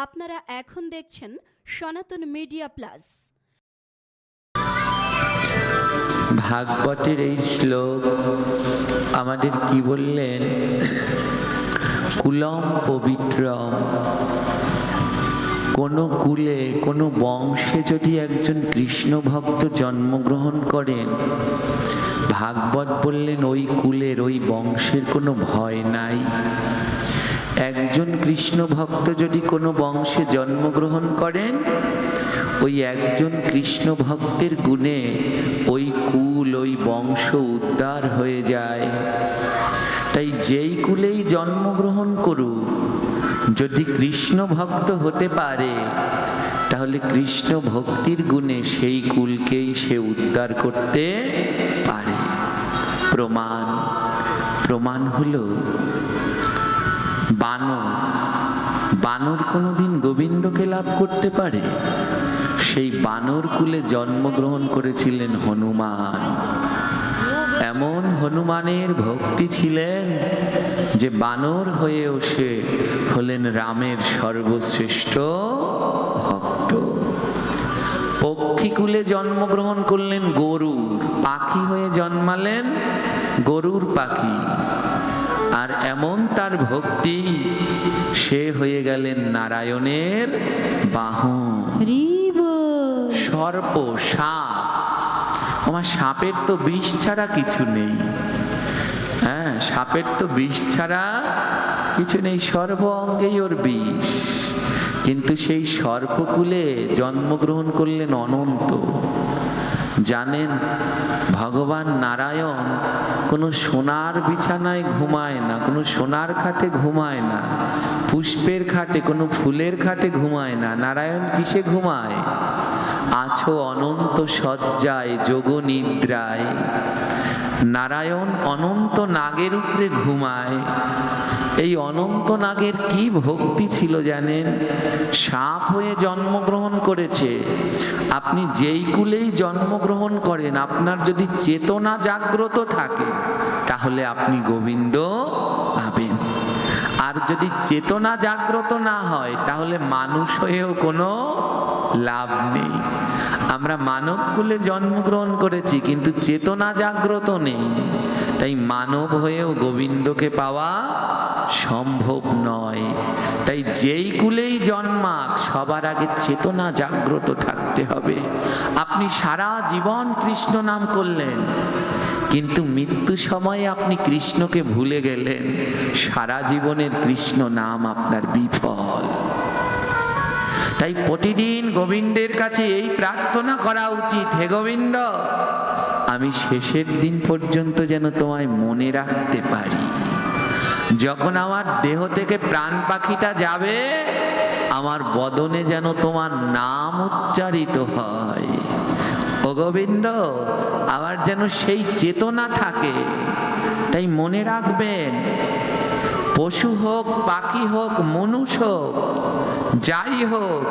আপনারা এখন দেখছেন সনাতন মিডিয়া প্লাস। ভাগবতের এই শ্লোক আমাদের কি বললেন? কুলম পবিত্রম। কোনো কুলে কোনো বংশে যদি একজন কৃষ্ণ ভক্ত জন্মগ্রহণ করেন, ভাগবত বললেন ওই কুলের ওই বংশের কোনো ভয় নাই। একজন কৃষ্ণ ভক্ত যদি কোনো বংশে জন্মগ্রহণ করেন, ওই একজন কৃষ্ণ ভক্তের গুণে ওই কুল ওই বংশ উদ্ধার হয়ে যায়। তাই যেই কুলেই জন্মগ্রহণ করুক, যদি কৃষ্ণ ভক্ত হতে পারে, তাহলে কৃষ্ণ ভক্তির গুণে সেই কুলকেই সে উদ্ধার করতে পারে। প্রমাণ হলো বানর। বানর কোনোদিন গোবিন্দকে লাভ করতে পারে? সেই বানর কুলে জন্মগ্রহণ করেছিলেন হনুমান। এমন হনুমানের ভক্তি ছিলেন যে বানর হয়েও সে হলেন রামের সর্বশ্রেষ্ঠ ভক্ত। পক্ষীকুলে জন্মগ্রহণ করলেন গরুর, পাখি হয়ে জন্মালেন গরুর পাখি। আর এমন তার ভক্তি, সে হয়ে গেলেন নারায়ণের বাহন। সর্প, সাপ। আমার সাপের তো বিষ ছাড়া কিছু নেই। হ্যাঁ, সাপের তো বিষ ছাড়া কিছু নেই, সর্ব অঙ্গেই ওর বিষ। কিন্তু সেই সর্পকুলে জন্মগ্রহণ করলেন অনন্ত। জানেন, ভগবান নারায়ণ কোনো সোনার বিছানায় ঘুমায় না, কোনো সোনার খাটে ঘুমায় না, পুষ্পের খাটে, কোনো ফুলের খাটে ঘুমায় না। নারায়ণ কিসে ঘুমায়? আছো অনন্ত শয্যায় যোগ নিদ্রায়। নারায়ণ অনন্ত নাগের উপরে ঘুমায়। এই অনন্ত নাগের কি ভক্তি ছিল জানেন? সাপ হয়ে জন্মগ্রহণ করেছে। আপনি যেই কুলেই জন্মগ্রহণ করেন, আপনার যদি চেতনা জাগ্রত থাকে, তাহলে আপনি গোবিন্দ পাবেন। আর যদি চেতনা জাগ্রত না হয়, তাহলে মানুষ হয়েও কোনো লাভ নেই। আমরা মানব কুলে জন্মগ্রহণ করেছি, কিন্তু চেতনা জাগ্রত নেই। তাই মানব হয়েও গোবিন্দকে পাওয়া সম্ভব নয়। তাই যেই কুলেই জন্মাক, সবার আগে চেতনা জাগ্রত থাকতে হবে। আপনি সারা জীবন কৃষ্ণ নাম করলেন, কিন্তু মৃত্যু সময়ে আপনি কৃষ্ণকে ভুলে গেলেন, সারা জীবনের কৃষ্ণ নাম আপনার বিফল। তাই প্রতিদিন গোবিন্দের কাছে এই প্রার্থনা করা উচিত, হে গোবিন্দ, আমি শেষের দিন পর্যন্ত যেন তোমায় মনে রাখতে পারি। যখন আমার দেহ থেকে প্রাণ পাখিটা যাবে, আমার বদনে যেন তোমার নাম উচ্চারিত হয়। ও গোবিন্দ, আমার যেন সেই চেতনা থাকে। তাই মনে রাখবেন, পশু হোক, পাখি হোক, মানুষ হোক, যাই হোক,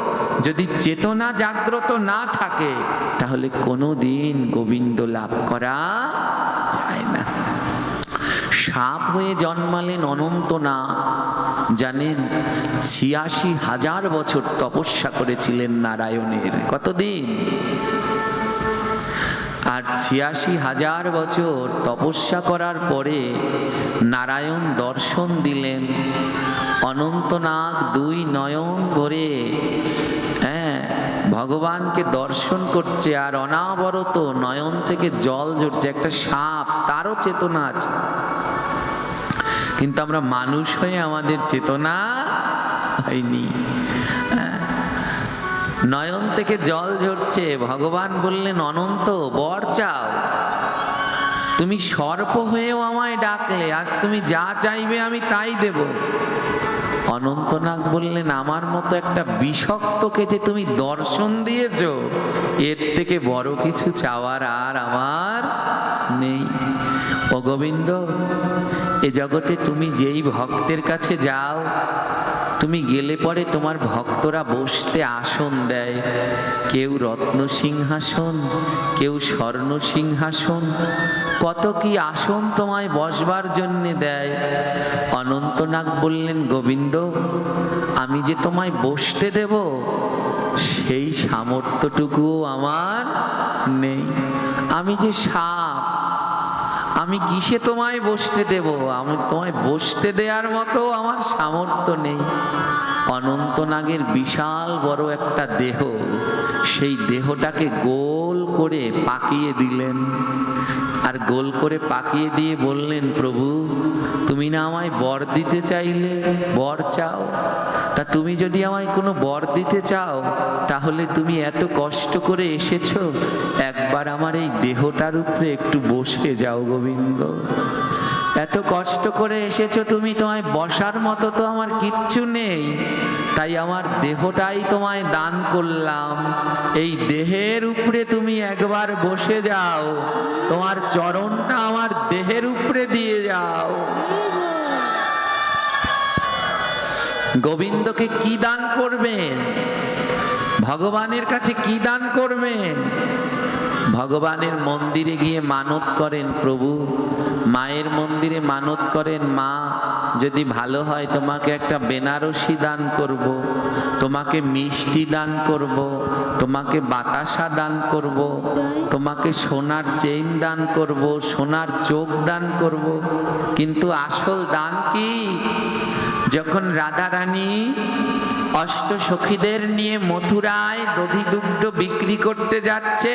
যদি চেতনা জাগ্রত না থাকে, তাহলে কোনোদিন গোবিন্দ লাভ করা যায় না। সাপ হয়ে জন্মালেন অনন্তনাগ। জানেন, ৮৬,০০০ বছর তপস্যা করেছিলেন নারায়ণের। কতদিন? আর ৮৬,০০০ বছর তপস্যা করার পরে নারায়ণ দর্শন দিলেন। অনন্তনাগ দুই নয়ন ভরে ভগবানকে দর্শন করছে, আর অনাবরত নয়ন থেকে জল ঝরছে। একটা সাপ, তারও চেতনা আছে, কিন্তু আমরা মানুষ হয়ে আমাদের চেতনা হয়নি। নয়ন থেকে জল ঝরছে। ভগবান বললেন, অনন্ত, বর চাও। তুমি সর্প হয়েও আমায় ডাকলে, আজ তুমি যা চাইবে আমি তাই দেব। অনন্তনাগ বললেন, আমার মতো একটা বিষক্তকে যে তুমি দর্শন দিয়েছো, এর থেকে বড় কিছু চাওয়ার আর আমার নেই। ও গোবিন্দ, এ জগতে তুমি যেই ভক্তের কাছে যাও, তুমি গেলে পরে তোমার ভক্তরা বসতে আসন দেয়। কেউ রত্ন সিংহাসন, কেউ স্বর্ণ সিংহাসন, কত কি আসন তোমায় বসবার জন্যে দেয়। অনন্তনাগ বললেন, গোবিন্দ, আমি যে তোমায় বসতে দেব সেই সামর্থ্যটুকুও আমার নেই। আমি যে সাপ, আমি কিসে তোমায় বসতে দেব? আমি তোমায় বসতে দেওয়ার মতো আমার সামর্থ্য নেই। অনন্তনাগের বিশাল বড় একটা দেহ, সেই দেহটাকে গোল করে পাকিয়ে দিলেন। আর গোল করে পাকিয়ে দিয়ে বললেন, প্রভু, তুমি না আমায় বর দিতে চাইলে? বর চাও? তা তুমি যদি আমায় কোনো বর দিতে চাও, তাহলে তুমি এত কষ্ট করে এসেছো, একবার আমার এই দেহটার উপরে একটু বসে যাও গোবিন্দ। এত কষ্ট করে এসেছো তুমি, তোমায় বসার মতো তো আমার কিচ্ছু নেই, তাই আমার দেহটাই তোমায় দান করলাম। এই দেহের উপরে তুমি একবার বসে যাও, তোমার চরণটা আমার দেহের উপরে দিয়ে যাও। গোবিন্দকে কি দান করবেন? ভগবানের কাছে কি দান করবেন? ভগবানের মন্দিরে গিয়ে মানত করেন, প্রভু, মায়ের মন্দিরে মানত করেন, মা যদি ভালো হয় তোমাকে একটা বেনারসি দান করব, তোমাকে মিষ্টি দান করব, তোমাকে বাতাসা দান করব, তোমাকে সোনার চেইন দান করব, সোনার চোখ দান করব। কিন্তু আসল দান কি? যখন রাধারানী অষ্ট সখীদের নিয়ে মথুরায় দধি দুগ্ধ বিক্রি করতে যাচ্ছে,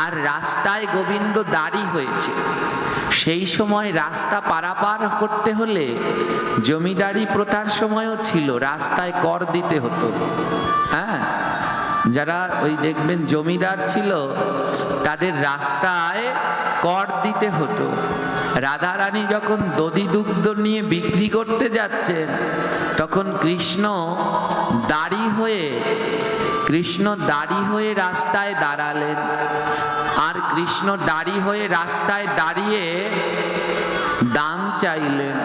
আর রাস্তায় গোবিন্দ দাঁড়ি হয়েছে, সেই সময় রাস্তা পারাপার করতে হলে জমিদারি প্রথার সময়ও ছিল, রাস্তায় কর দিতে হতো। হ্যাঁ, যারা ওই দেখবেন জমিদার ছিল, তাদের রাস্তায় কর দিতে হতো। রাধারানী যখন দধি দুগ্ধ নিয়ে বিক্রি করতে যাচ্ছেন, তখন কৃষ্ণ দাড়ি হয়ে রাস্তায় দাঁড়ালেন। আর কৃষ্ণ দাড়ি হয়ে রাস্তায় দাঁড়িয়ে দান চাইলেন।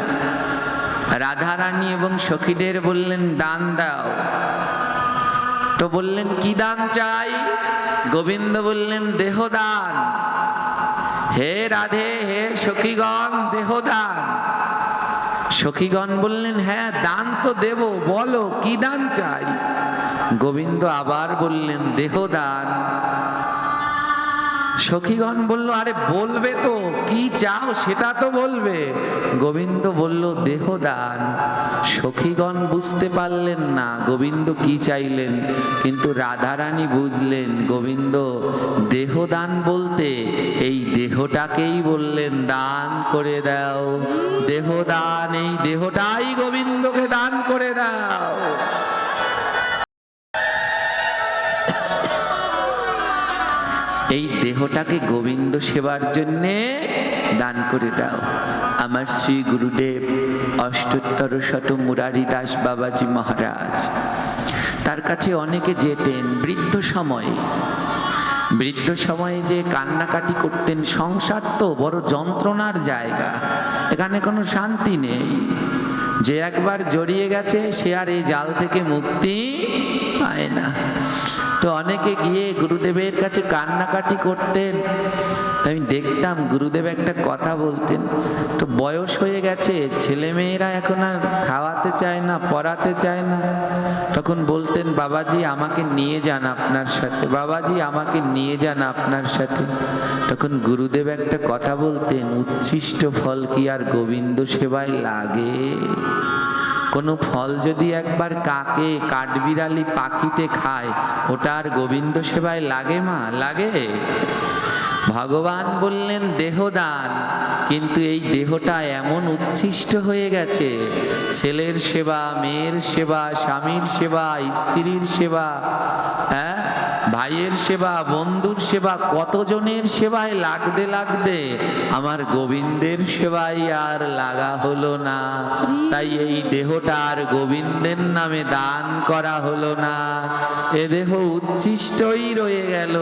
রাধারানী এবং সখীদের বললেন, দান দাও। তো বললেন, কি দান চাই? গোবিন্দ বললেন, দেহদান। হে রাধে, হে সখীগণ, দেহদান। সখীগণ বললেন, হ্যাঁ, দান তো দেব, বলো কি দান চাই? গোবিন্দ আবার বললেন, দেহদান। সখীগণ বলল, আরে বলবে তো, কি চাও সেটা তো বলবে। গোবিন্দ বলল, দেহদান। সখীগণ বুঝতে পারলেন না গোবিন্দ কি চাইলেন, কিন্তু রাধারানী বুঝলেন গোবিন্দ দেহদান বলতে এই দেহটাকেই বললেন দান করে দাও। দেহদান, এই দেহটাই গোবিন্দকে দান করে দাও। এই দেহটাকে গোবিন্দ সেবার জন্যে দান করে দাও। আমার শ্রী গুরুদেব অষ্টোত্তর শত মুরারি দাস বাবাজি মহারাজ, তার কাছে অনেকে যেতেন বৃদ্ধ সময়ে যে কান্নাকাটি করতেন। সংসার তো বড় যন্ত্রণার জায়গা, এখানে কোনো শান্তি নেই। যে একবার জড়িয়ে গেছে সে আর এই জাল থেকে মুক্তি পায় না। তো অনেকে গিয়ে গুরুদেবের কাছে কান্নাকাটি করতেন। আমি দেখতাম গুরুদেব একটা কথা বলতেন, তো বয়স হয়ে গেছে, ছেলেমেয়েরা এখন আর খাওয়াতে চায় না, পড়াতে চায় না। তখন বলতেন, বাবাজি আমাকে নিয়ে যান আপনার সাথে, বাবাজি আমাকে নিয়ে যান আপনার সাথে। তখন গুরুদেব একটা কথা বলতেন, উচ্ছিষ্ট ফল কি আর গোবিন্দ সেবায় লাগে? কোনো ফল যদি একবার কাকে, কাঠবিড়ালি, পাখিতে খায়, ওটা আর গোবিন্দ সেবায় লাগে মা? লাগে? ভগবান বললেন দেহদান, কিন্তু এই দেহটা এমন উচ্ছিষ্ট হয়ে গেছে, ছেলের সেবা, মেয়ের সেবা, স্বামীর সেবা, স্ত্রীর সেবা, হ্যাঁ, ভাইয়ের সেবা, বন্ধুর সেবা, কতজনের সেবায় লাগতে লাগতে আমার গোবিন্দের সেবায় আর লাগা হলো না। তাই এই দেহটা আর গোবিন্দের নামে দান করা হলো না, এ দেহ উচ্ছিষ্টই রয়ে গেল।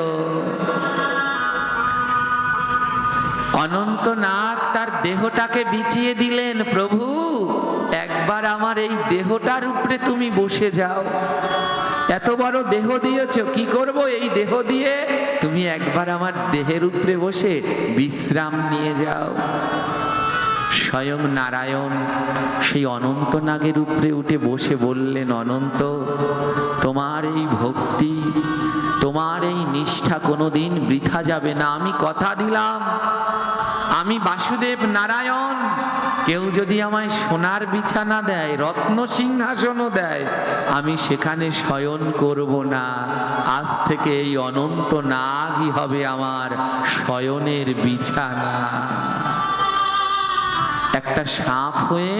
অনন্তনাগ তার দেহটাকে বিছিয়ে দিলেন, প্রভু একবার আমার এই দেহটার উপরে তুমি বসে যাও, এত বড় দেহ দিয়েছ, কি করব এই দেহ দিয়ে? তুমি একবার আমার দেহের উপরে বসে বিশ্রাম নিয়ে যাও। স্বয়ং নারায়ণ সেই অনন্ত নাগের উপরে উঠে বসে বললেন, অনন্ত, তোমার এই ভক্তি, তোমার এই নিষ্ঠা কোনোদিন বৃথা যাবে না। আমি কথা দিলাম, আমি বাসুদেব নারায়ণ, কেউ যদি আমায় সোনার বিছানা দেয়, রত্ন সিংহাসনও দেয়, আমি সেখানে শয়ন করব না। আজ থেকে এই অনন্ত নাগই হবে আমার শয়নের বিছানা। একটা সাপ হয়ে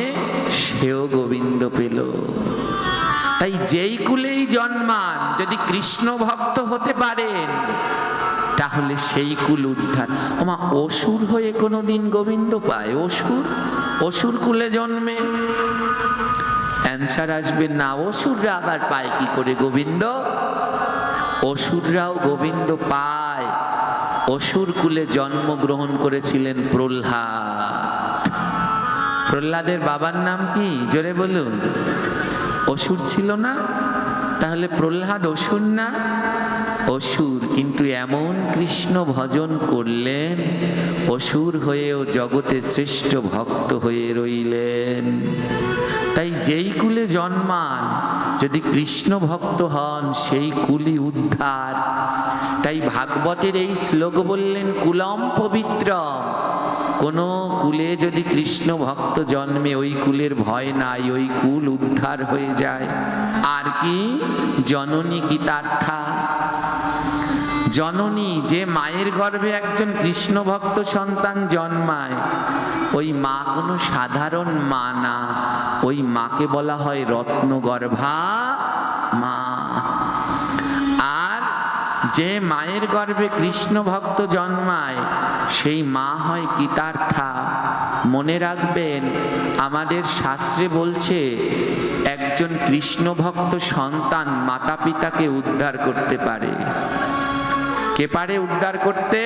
সেও গোবিন্দ পেল। তাই যেই কুলেই জন্মান, যদি কৃষ্ণ ভক্ত হতে পারেন তাহলে সেই কুল উদ্ধার। ওমা, অসুর হয়ে কোনোদিন গোবিন্দ পায়? অসুর কুলে জন্মে? অ্যান্সার আসবে না। অসুররা আবার পায় কি করে গোবিন্দ? অসুররাও গোবিন্দ পায়। অসুর কুলে জন্মগ্রহণ করেছিলেন প্রহ্লাদ। প্রহ্লাদের বাবার নাম কি? জোরে বলুন। অসুর ছিল না? তাহলে প্রহ্লাদ অসুর না? অসুর, কিন্তু এমন কৃষ্ণ ভজন করলেন, অসুর হয়েও জগতে শ্রেষ্ঠ ভক্ত হয়ে রইলেন। তাই যেই কুলে জন্মান, যদি কৃষ্ণ ভক্ত হন, সেই কুলই উদ্ধার। তাই ভাগবতের এই শ্লোক বললেন, কুলম পবিত্রম। কোনো কুলে যদি কৃষ্ণ ভক্ত জন্মে, ওই কুলের ভয় নাই, ওই কুল উদ্ধার হয়ে যায়। আর কি? জননী কৃতার্থা। জননী, যে মায়ের গর্ভে একজন কৃষ্ণ ভক্ত সন্তান জন্মায়, ওই মা কোনো সাধারণ মা না, ওই মাকে বলা হয় রত্নগর্ভা মা। আর যে মায়ের গর্ভে কৃষ্ণ ভক্ত জন্মায়, সেই মা হয় কৃতার্থা। মনে রাখবেন, আমাদের শাস্ত্রে বলছে একজন কৃষ্ণ ভক্ত সন্তান মাতা পিতাকে উদ্ধার করতে পারে। কে পারে উদ্ধার করতে?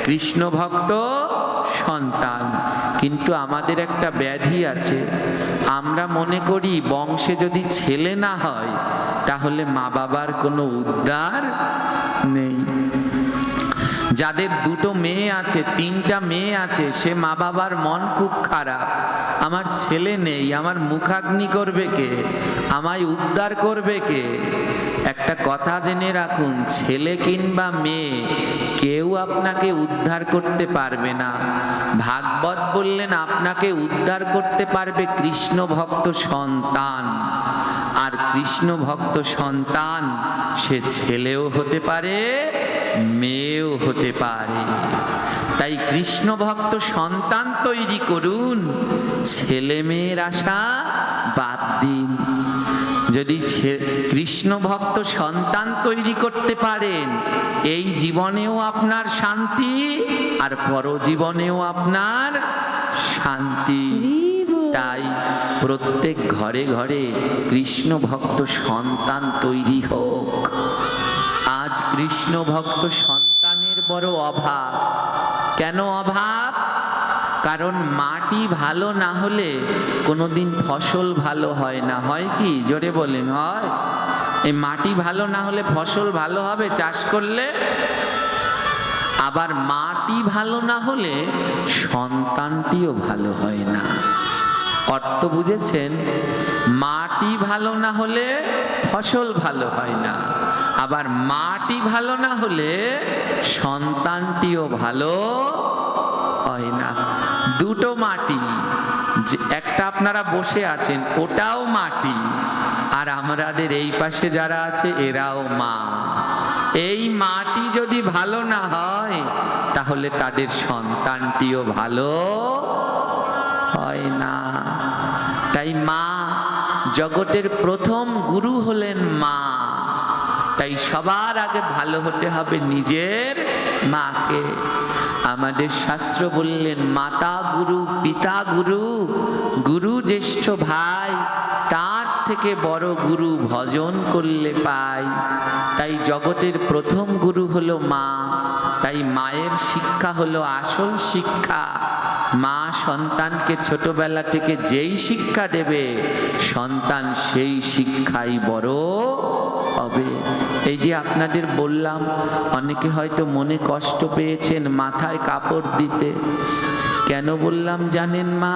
কৃষ্ণ ভক্ত সন্তান। কিন্তু আমাদের একটা ব্যাধি আছে, আমরা মনে করি বংশে যদি ছেলে না হয় তাহলে মা বাবার কোনো উদ্ধার নেই। যাদের দুটো মেয়ে আছে, তিনটা মেয়ে আছে, সে মা বাবার মন খুব খারাপ। আমার ছেলে নেই, আমার মুখাগ্নি করবে কে? আমায় উদ্ধার করবে কে? একটা কথা জেনে রাখুন, ছেলে কিংবা মেয়ে কেউ আপনাকে উদ্ধার করতে পারবে না। ভাগবত বললেন আপনাকে উদ্ধার করতে পারবে কৃষ্ণ ভক্ত সন্তান। আর কৃষ্ণ ভক্ত সন্তান সে ছেলেও হতে পারে, মেয়েও হতে পারে। তাই কৃষ্ণ ভক্ত সন্তান তৈরি করুন, ছেলে মেয়ের আশা বাদ দিন। যদি কৃষ্ণ ভক্ত সন্তান তৈরি করতে পারেন, এই জীবনেও আপনার শান্তি, আর পরজীবনেও আপনার শান্তি। তাই প্রত্যেক ঘরে ঘরে কৃষ্ণ ভক্ত সন্তান তৈরি হোক। আজ কৃষ্ণ ভক্ত সন্তানের বড় অভাব। কেন অভাব? কারণ মাটি ভালো না হলে কোনোদিন ফসল ভালো হয় না। হয় কি? জোরে বলেন, হয়? এই মাটি ভালো না হলে ফসল ভালো হবে চাষ করলে? আবার মাটি ভালো না হলে সন্তানটিও ভালো হয় না। অর্থ বুঝেছেন? মাটি ভালো না হলে ফসল ভালো হয় না, আবার মাটি ভালো না হলে সন্তানটিও ভালো হয় না। দুটো মাটি, একটা আপনারা বসে আছেন ওটাও মাটি, আর আমাদের এই পাশে যারা আছে এরাও মা। এই মাটি যদি ভালো না হয় তাহলে তাদের সন্তানটিও ভালো হয় না। তাই মা জগতের প্রথম গুরু হলেন মা। তাই সবার আগে ভালো হতে হবে নিজের মাকে। আমাদের শাস্ত্র বললেন মাতা গুরু পিতা গুরু, গুরু জ্যেষ্ঠ ভাই, তার থেকে বড় গুরু ভজন করলে পাই। তাই জগতের প্রথম গুরু হলো মা। তাই মায়ের শিক্ষা হলো আসল শিক্ষা। মা সন্তানকে ছোটবেলা থেকে যেই শিক্ষা দেবে, সন্তান সেই শিক্ষাই বড় হবে। এই যে আপনাদের বললাম, অনেকে হয়তো মনে কষ্ট পেয়েছেন মাথায় কাপড় দিতে। কেন বললাম জানেন মা?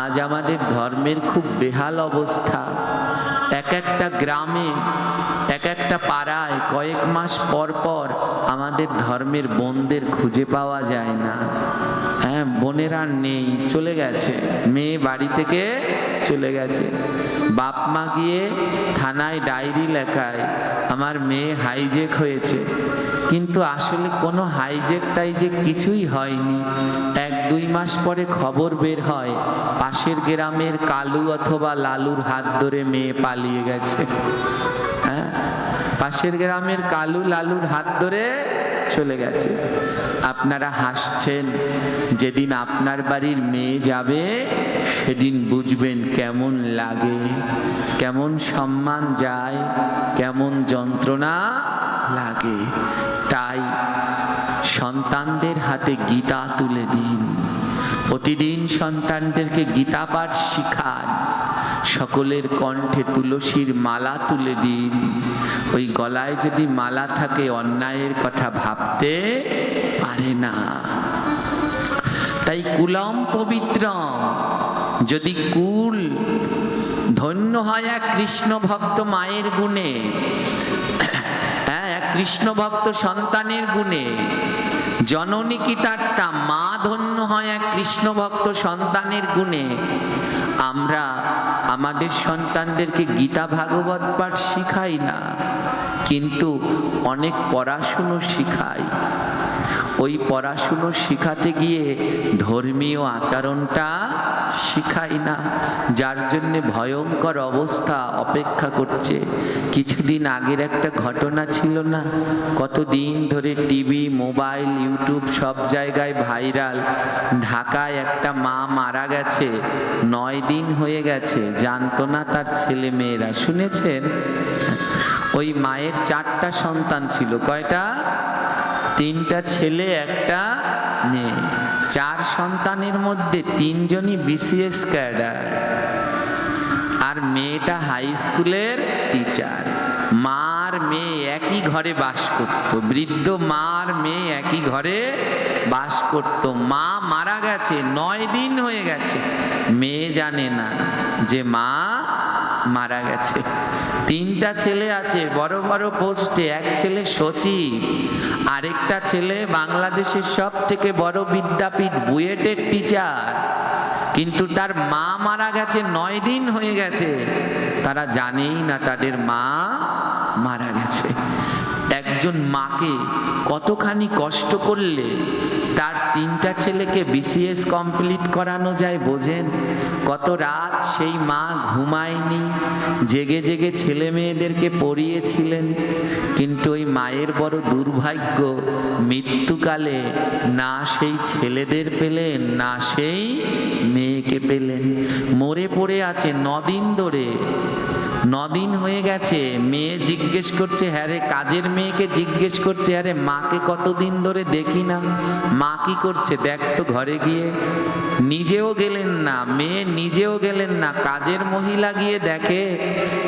আজ আমাদের ধর্মের খুব বেহাল অবস্থা। এক একটা গ্রামে, এক একটা পাড়ায় কয়েক মাস পর পর আমাদের ধর্মের বোনদের খুঁজে পাওয়া যায় না। হ্যাঁ, বোনেরা নেই, চলে গেছে, মেয়ে বাড়ি থেকে চলে গেছে। বাপ মা গিয়ে থানায় ডায়েরি লেখায় আমার মেয়ে হাইজেক হয়েছে, কিন্তু আসলে কোনো হাইজেক টাইজেক কিছুই হয়নি। 1-2 মাস পরে খবর বের হয় পাশের গ্রামের কালু অথবা লালুর হাত ধরে মেয়ে পালিয়ে গেছে। হ্যাঁ, পাশের গ্রামের কালু লালুর হাত ধরে চলে গেছে। আপনারা হাসছেন, যেদিন আপনার বাড়ির মেয়ে যাবে সেদিন বুঝবেন কেমন লাগে, কেমন সম্মান যায়, কেমন যন্ত্রণা লাগে। তাই সন্তানদের হাতে গীতা তুলে দিন, প্রতিদিন সন্তানদেরকে গীতা পাঠ শিখান, সকলের কণ্ঠে তুলসীর মালা তুলে দিন। ওই গলায় যদি মালা থাকে অন্যায়ের কথা ভাবতে পারে না। তাই কুলম পবিত্রম, যদি কুল ধন্য হয় এক কৃষ্ণ ভক্ত মায়ের গুণে, এক কৃষ্ণ ভক্ত সন্তানের গুণে, জননী কি তারটা মা ধন্য হয় এক কৃষ্ণ ভক্ত সন্তানের গুণে। আমরা আমাদের সন্তানদেরকে গীতা ভাগবত পাঠ শিখাই না, কিন্তু অনেক পড়াশুনো শিখাই। ওই পড়াশুনো শিখাতে গিয়ে ধর্মীয় আচরণটা শিখাই না, যার জন্যে ভয়ঙ্কর অবস্থা অপেক্ষা করছে। কিছুদিন আগের একটা ঘটনা ছিল না, কতদিন ধরে টিভি, মোবাইল, ইউটিউব সব জায়গায় ভাইরাল। ঢাকায় একটা মা মারা গেছে, 9 দিন হয়ে গেছে, জানতো না তার ছেলে মেয়েরা। শুনেছেন? ওই মায়ের 4টা সন্তান ছিল। কয়টা? 3টা ছেলে, 1টা মেয়ে। 4 সন্তানের মধ্যে 3 জনই BCS ক্যাডার, আর মেয়েটা হাই স্কুলের টিচার। মা আর মেয়ে একই ঘরে বাস করত, বৃদ্ধ মা আর মেয়ে একই ঘরে বাস করত। মা মারা গেছে, 9 দিন হয়ে গেছে, মেয়ে জানে না যে মা মারা গেছে। 3টা ছেলে আছে বড় বড় পোস্টে, এক ছেলে সচিব, আরেকটা ছেলে বাংলাদেশের সব থেকে বড় বিদ্যাপীঠ বুয়েটের টিচার। কিন্তু তার মা মারা গেছে, 9 দিন হয়ে গেছে, তারা জানেই না তাদের মা মারা গেছে। একজন মাকে কতখানি কষ্ট করলে তার 3টা ছেলেকে BCS কমপ্লিট করানো যায় বোঝেন? কত রাত সেই মা ঘুমায়নি, জেগে জেগে ছেলে মেয়েদেরকে পড়িয়েছিলেন। কিন্তু ওই মায়ের বড় দুর্ভাগ্য, মৃত্যুকালে না সেই ছেলেদের পেলেন, না সেই মেয়েকে পেলেন। মরে পড়ে আছে 9 দিন ধরে। 9 দিন হয়ে গেছে, মেয়ে জিজ্ঞেস করছে, হ্যাঁ রে, কাজের মেয়েকে জিজ্ঞেস করছে, আরে মাকে কতদিন ধরে দেখি না, মা কি করছে দেখ তো ঘরে গিয়ে। নিজেও গেলেন না, মেয়ে নিজেও গেলেন না, কাজের মহিলা গিয়ে দেখে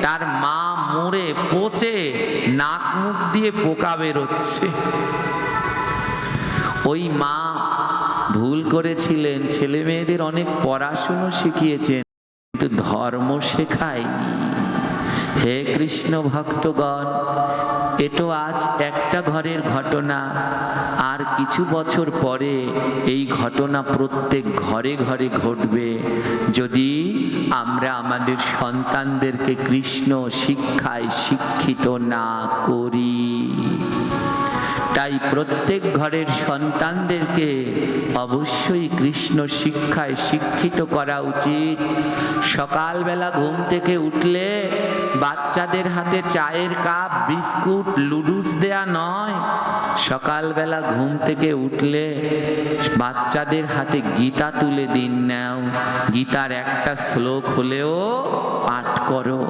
তার মা মরে পচে নাক মুখ দিয়ে পোকা বেরোচ্ছে। ওই মা ভুল করেছিলেন, ছেলে মেয়েদের অনেক পড়াশুনো শিখিয়েছেন, কিন্তু ধর্ম শেখায়নি। হে কৃষ্ণ ভক্তগণ, এটো আজ একটা ঘরের ঘটনা, আর কিছু বছর পরে এই ঘটনা প্রত্যেক ঘরে ঘরে ঘটবে, যদি আমরা আমাদের সন্তানদেরকে কৃষ্ণ শিক্ষায় শিক্ষিত না করি। তাই প্রত্যেক ঘরের সন্তানদেরকে অবশ্যই কৃষ্ণ শিক্ষায় শিক্ষিত করা উচিত। সকালবেলা ঘুম থেকে উঠলে বাচ্চাদের হাতে চায়ের কাপ, বিস্কুট, লুডুস দেয়া নয়। সকালবেলা ঘুম থেকে উঠলে বাচ্চাদের হাতে গীতা তুলে দিন, নাও, গীতার একটা শ্লোক হলেও পাঠ করো।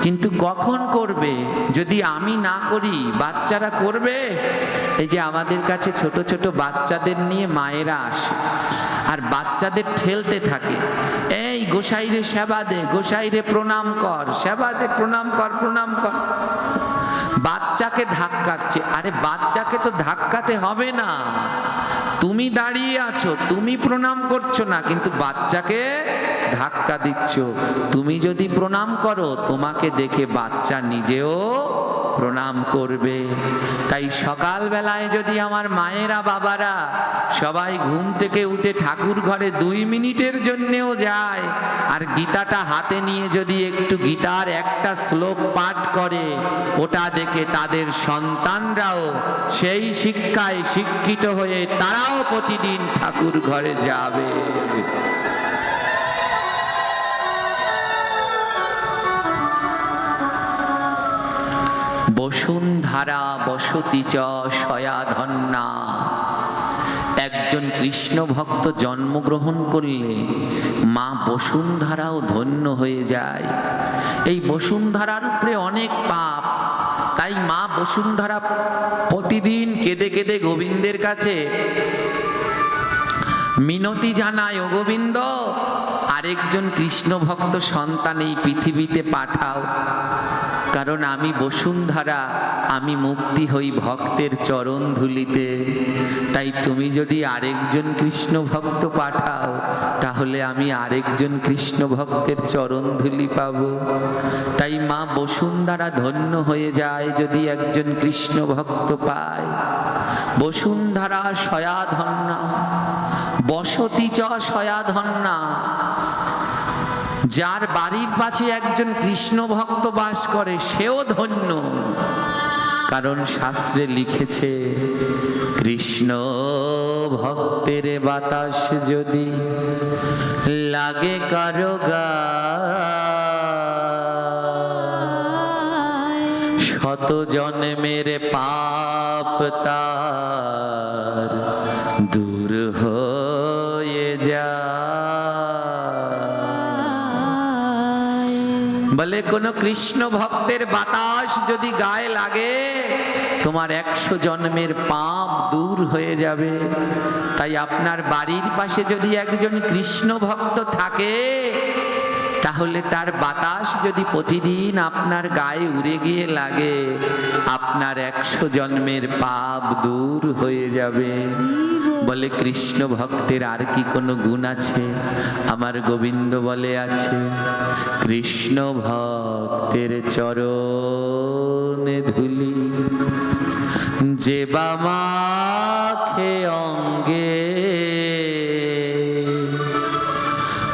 কিন্তু কখন করবে? যদি আমি না করি বাচ্চারা করবে? এই যে আমাদের কাছে ছোট ছোট বাচ্চাদের নিয়ে মায়েরা আসে আর বাচ্চাদের ঠেলতে থাকে, এই গোসাইরে সেবা দে, গোসাইরে প্রণাম কর, সেবা দে, প্রণাম কর, প্রণাম কর। বাচ্চাকে ধাক্কাচ্ছে। আরে বাচ্চাকে তো ধাক্কাতে হবে না, তুমি দাঁড়িয়ে আছো, তুমি প্রণাম করছো না, কিন্তু বাচ্চাকে ধাক্কা দিচ্ছ। তুমি যদি প্রণাম করো, তোমাকে দেখে বাচ্চা নিজেও প্রণাম করবে। তাই সকাল বেলায় যদি আমার মায়েরা বাবারা সবাই ঘুম থেকে উঠে ঠাকুর ঘরে 2 মিনিটের জন্যেও যায়, আর গীতাটা হাতে নিয়ে যদি একটু গীতার একটা শ্লোক পাঠ করে, ওটা দেখে তাদের সন্তানরাও সেই শিক্ষায় শিক্ষিত হয়ে তারাও প্রতিদিন ঠাকুর ঘরে যাবে। বসুন্ধরা বসতি চ সয়াধন্যা। একজন কৃষ্ণ ভক্ত জন্মগ্রহণ করলে মা বসুন্ধরাও ধন্য হয়ে যায়। এই বসুন্ধরার উপরে অনেক পাপ, তাই মা বসুন্ধরা প্রতিদিন কেঁদে কেঁদে গোবিন্দের কাছে মিনতি জানায়, ও গোবিন্দ, আরেকজন কৃষ্ণ ভক্ত সন্তান এই পৃথিবীতে পাঠাও, কারণ আমি বসুন্ধরা, আমি মুক্তি হই ভক্তের চরণ ধুলিতে। তাই তুমি যদি আরেকজন কৃষ্ণ ভক্ত পাঠাও, তাহলে আমি আরেকজন কৃষ্ণ ভক্তের চরণ ধুলি পাব। তাই মা বসুন্ধরা ধন্য হয়ে যায় যদি একজন কৃষ্ণ ভক্ত পায়। বসুন্ধরা সয়াধন্যা বসতি চ সয়াধন্যা। যার বাড়ির পাশে একজন কৃষ্ণ ভক্ত বাস করে সেও ধন্য, কারণ শাস্ত্রে লিখেছে, কৃষ্ণ ভক্তের বাতাস যদি লাগে কারো গায়, শত জন্মের পাপ তার দূর হয়ে যায়। বলে কোন কৃষ্ণ ভক্তের বাতাস যদি গায়ে লাগে, তোমার 100 জন্মের পাপ দূর হয়ে যাবে। তাই আপনার বাড়ির পাশে যদি একজন কৃষ্ণ ভক্ত থাকে, তাহলে তার বাতাস যদি প্রতিদিন আপনার গায়ে উড়ে গিয়ে লাগে, আপনার 100 জন্মের পাপ দূর হয়ে যাবে। বলে কৃষ্ণ ভক্তের আর কি কোনো গুণ আছে? আমার গোবিন্দ বলে আছে, কৃষ্ণ ভক্তের চরণে ধুলি যে বা মাখে অঙ্গে,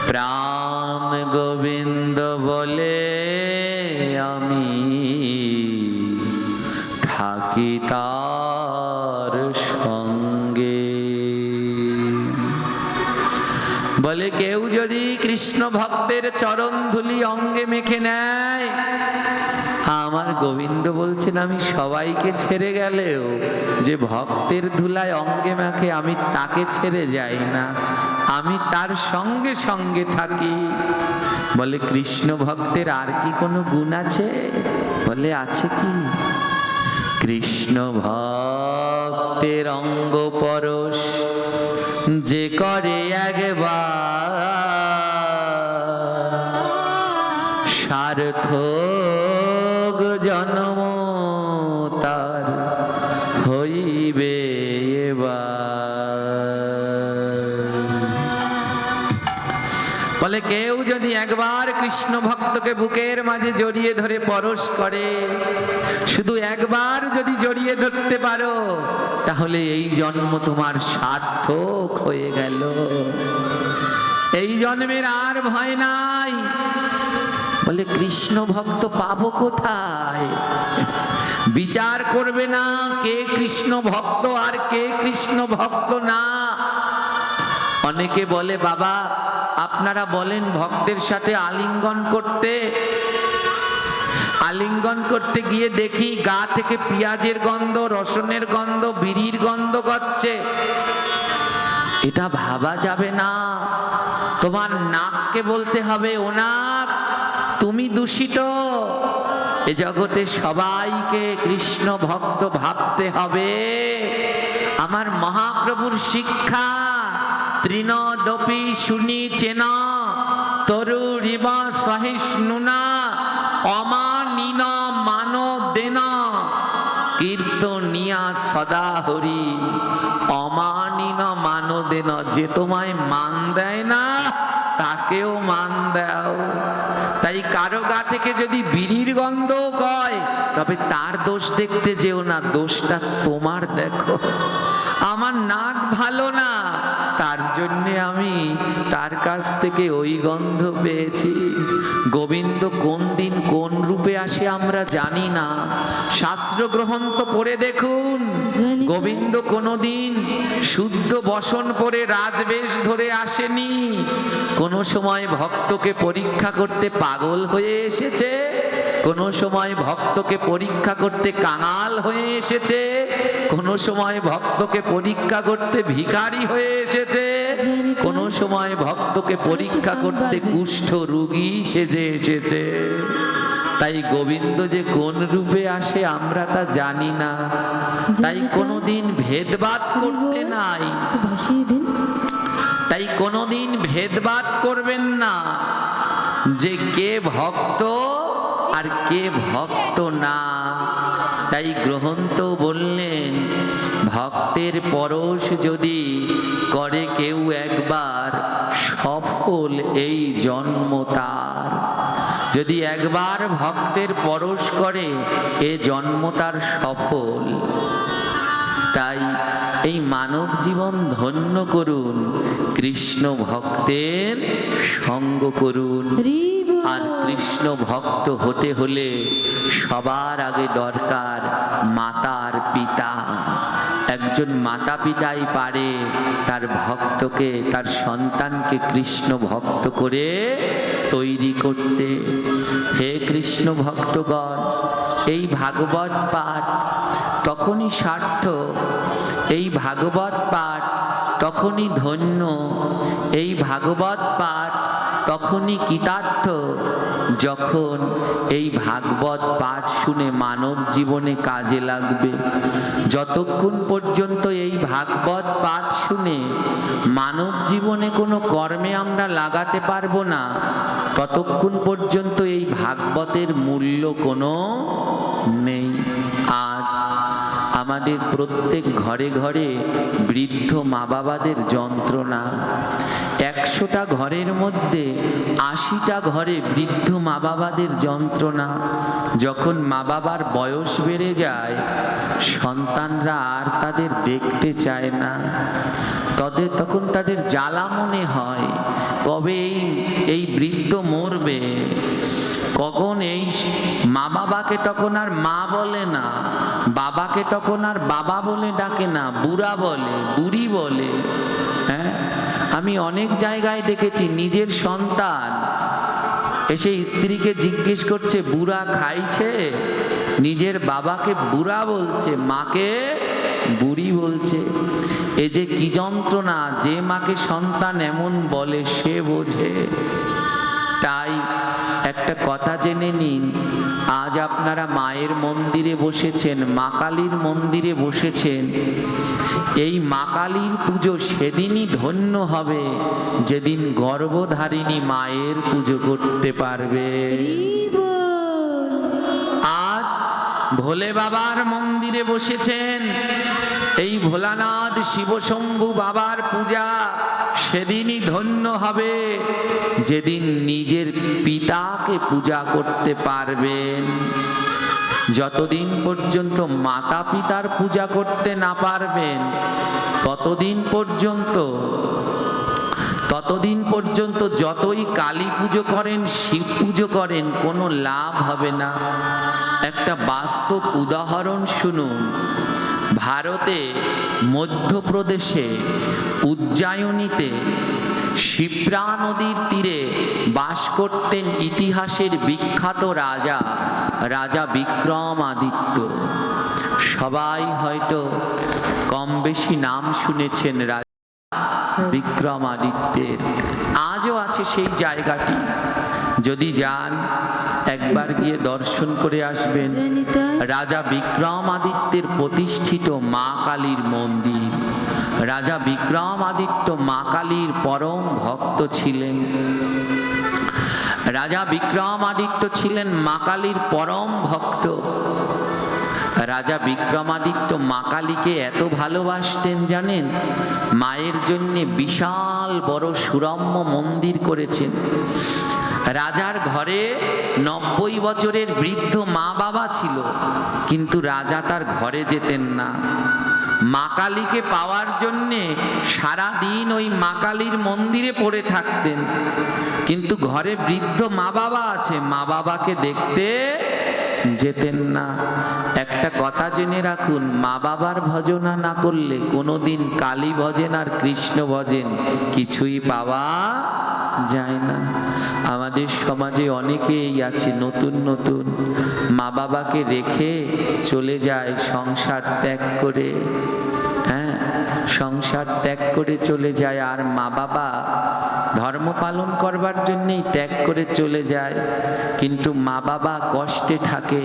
প্রাণ গোবিন্দ বলে আমি থাকি তার সঙ্গে। বলে কেউ যদি কৃষ্ণ ভক্তের চরণ ধুলি অঙ্গে মেখে নেয়, আমার গোবিন্দ বলছেন, আমি সবাইকে ছেড়ে গেলেও যে ভক্তের ধুলায় অঙ্গে মাখে, আমি তাকে ছেড়ে যাই না, আমি তার সঙ্গে সঙ্গে থাকি। বলে কৃষ্ণ ভক্তের আর কি কোনো গুণ আছে? বলে আছে কি? কৃষ্ণ ভক্তের অঙ্গ পরশ যে করে একবার, সার্থক জন্ম তার হইবে এবার। বলে কেউ যদি একবার কৃষ্ণ ভক্তকে বুকের মাঝে জড়িয়ে ধরে পরশ করে, শুধু একবার যদি জড়িয়ে ধরতে পারো, তাহলে এই জন্ম তোমার সার্থক হয়ে গেল। এই জন্মের আর ভয় নাই। বলে কৃষ্ণ ভক্ত পাবো কোথায়? বিচার করবে না কে কৃষ্ণ ভক্ত আর কে কৃষ্ণ ভক্ত না। অনেকে বলে, বাবা আপনারা বলেন ভক্তের সাথে আলিঙ্গন করতে, আলিঙ্গন করতে গিয়ে দেখি গা থেকে পেঁয়াজের গন্ধ, রসুনের গন্ধ, বিড়ির গন্ধ করছে। এটা ভাবা যাবে না। তোমার নাককে বলতে হবে, ও নাক তুমি দূষিত। এ জগতে সবাইকে কৃষ্ণ ভক্ত ভাবতে হবে। আমার মহাপ্রভুর শিক্ষা, তৃণদপি শুনি চেনা তরুরিব সহিষ্ণুনা অমানিন মানদেন কীর্তনিয়া সদা হরি। অমানিন মানদেন, যে তোমায় মান দেয় না তাকেও মান দাও। তাই কারো গা থেকে যদি বিড়ির গন্ধ কয়, তবে তার দোষ দেখতে যেও না, দোষটা তোমার দেখো। আমার নাক ভালো না, তার জন্যে আমি তার কাছ থেকে ওই গন্ধ পেয়েছি। গোবিন্দ কোন দিন কোন রূপে আসে আমরা জানি না। শাস্ত্র গ্রন্থ পড়ে দেখুন, গোবিন্দ কোনদিন শুদ্ধ বসন পরে রাজবেশ ধরে আসেনি। কোন সময় ভক্তকে পরীক্ষা করতে পাগল হয়ে এসেছে, কোন সময় ভক্তকে পরীক্ষা করতে কাঙাল হয়ে এসেছে, কোন সময় ভক্তকে পরীক্ষা করতে ভিখারি হয়ে এসেছে, কোন সময় ভক্তকে পরীক্ষা করতে কুষ্ঠ রোগী সেজে এসেছে। তাই গোবিন্দ যে কোন রূপে আসে আমরা তা জানি না। তাই কোনোদিন ভেদবাদ করতে নাই, তাই কোনোদিন ভেদবাদ করবেন না যে কে ভক্ত আর কে ভক্ত না। তাই গ্রন্থ বললেন, ভক্তের পরশ যদি করে কেউ একবার, সফল এই জন্ম তার। যদি একবার ভক্তের পরশ করে, এ জন্ম তার সফল। তাই এই মানব জীবন ধন্য করুন, কৃষ্ণ ভক্তের সঙ্গ করুন। আর কৃষ্ণ ভক্ত হতে হলে সবার আগে দরকার মাতার পিতা। একজন মাতা পিতাই পারে তার ভক্তকে, তার সন্তানকে কৃষ্ণ ভক্ত করে তৈরি করতে। হে কৃষ্ণ ভক্তগণ, এই ভাগবত পাঠ তখনই সার্থক, এই ভাগবত পাঠ তখনই ধন্য, এই ভাগবত পাঠ তখনই কৃতার্থ, যখন এই ভাগবত পাঠ শুনে মানব জীবনে কাজে লাগবে। যতক্ষণ পর্যন্ত এই ভাগবত পাঠ শুনে মানব জীবনে কোনো কর্মে আমরা লাগাতে পারবো না, ততক্ষণ পর্যন্ত এই ভাগবতের মূল্য কোনো নেই। আজ আমাদের প্রত্যেক ঘরে ঘরে বৃদ্ধ মা বাবাদের যন্ত্রণা। 100টা ঘরের মধ্যে 80টা ঘরে বৃদ্ধ মা বাবাদের যন্ত্রণা। যখন মা বাবার বয়স বেড়ে যায়, সন্তানরা আর তাদের দেখতে চায় না। তখন তাদের জ্বালা মনে হয়, কবে এই বৃদ্ধ মরবে, কখন এই মা বাবাকে তখন আর মা বলে না, বাবাকে তখন আর বাবা বলে ডাকে না, বুড়া বলে, বুড়ি বলে। হ্যাঁ, আমি অনেক জায়গায় দেখেছি নিজের সন্তান এসে স্ত্রীকে জিজ্ঞেস করছে বুড়া খাইছে, নিজের বাবাকে বুড়া বলছে, মাকে বুড়ি বলছে। এ যে কি যন্ত্রণা, যে মাকে সন্তান এমন বলে সে বোঝে। তাই একটা কথা জেনে নিন, আজ আপনারা মায়ের মন্দিরে বসেছেন, মা কালীর মন্দিরে বসেছেন। এই মা কালীর পুজো সেদিনই ধন্য হবে যেদিন গর্ভধারিণী মায়ের পুজো করতে পারবে। আজ ভোলে বাবার মন্দিরে বসেছেন, এই ভোলানাথ শিবশম্ভু বাবার পূজা সেদিনই ধন্য হবে যেদিন নিজের পিতাকে পূজা করতে পারবেন। যতদিন পর্যন্ত মাতা পিতার পূজা করতে না পারবেন, ততদিন পর্যন্ত যতই কালী পুজো করেন, শিব পুজো করেন, কোনো লাভ হবে না। একটা বাস্তব উদাহরণ শুনুন। ভারতে মধ্যপ্রদেশে উজ্জয়িনীতে শিপ্রা নদীর তীরে বাস করতেন ইতিহাসের বিখ্যাত রাজা বিক্রমাদিত্য। সবাই হয়তো কম বেশি নাম শুনেছেন রাজা বিক্রমাদিত্যের। আজও আছে সেই জায়গাটি, যদি যান একবার গিয়ে দর্শন করে আসবেন। রাজা বিক্রমাদিত্যের প্রতিষ্ঠিত মা কালীর মন্দির। রাজা বিক্রমাদিত্য মা কালীর পরম ভক্ত ছিলেন। রাজা বিক্রমাদিত্য ছিলেন মা কালীর পরম ভক্ত। রাজা বিক্রমাদিত্য মা কালীকে এত ভালোবাসতেন জানেন, মায়ের জন্যে বিশাল বড় সুরম্য মন্দির করেছেন। রাজার ঘরে 90 বছরের বৃদ্ধ মা বাবা ছিল, কিন্তু রাজা তার ঘরে যেতেন না। মা কালীকে পাওয়ার জন্যে সারাদিন ওই মা কালীর মন্দিরে পড়ে থাকতেন, কিন্তু ঘরে বৃদ্ধ মা বাবা আছে, মা বাবাকে দেখতে যেতেন না। একটা কথা জেনে রাখুন, মা বাবার ভজনা না করলে কোনোদিন কালী ভজেন আর কৃষ্ণ ভজেন কিছুই পাওয়া যায় না। আমাদের সমাজে অনেকেই আছে নতুন নতুন মা বাবাকে রেখে চলে যায় সংসার ত্যাগ করে। হ্যাঁ, সংসার ত্যাগ করে চলে যায়, আর মা বাবা ধর্ম পালন করবার জন্যেই ত্যাগ করে চলে যায়, কিন্তু মা বাবা কষ্টে থাকে।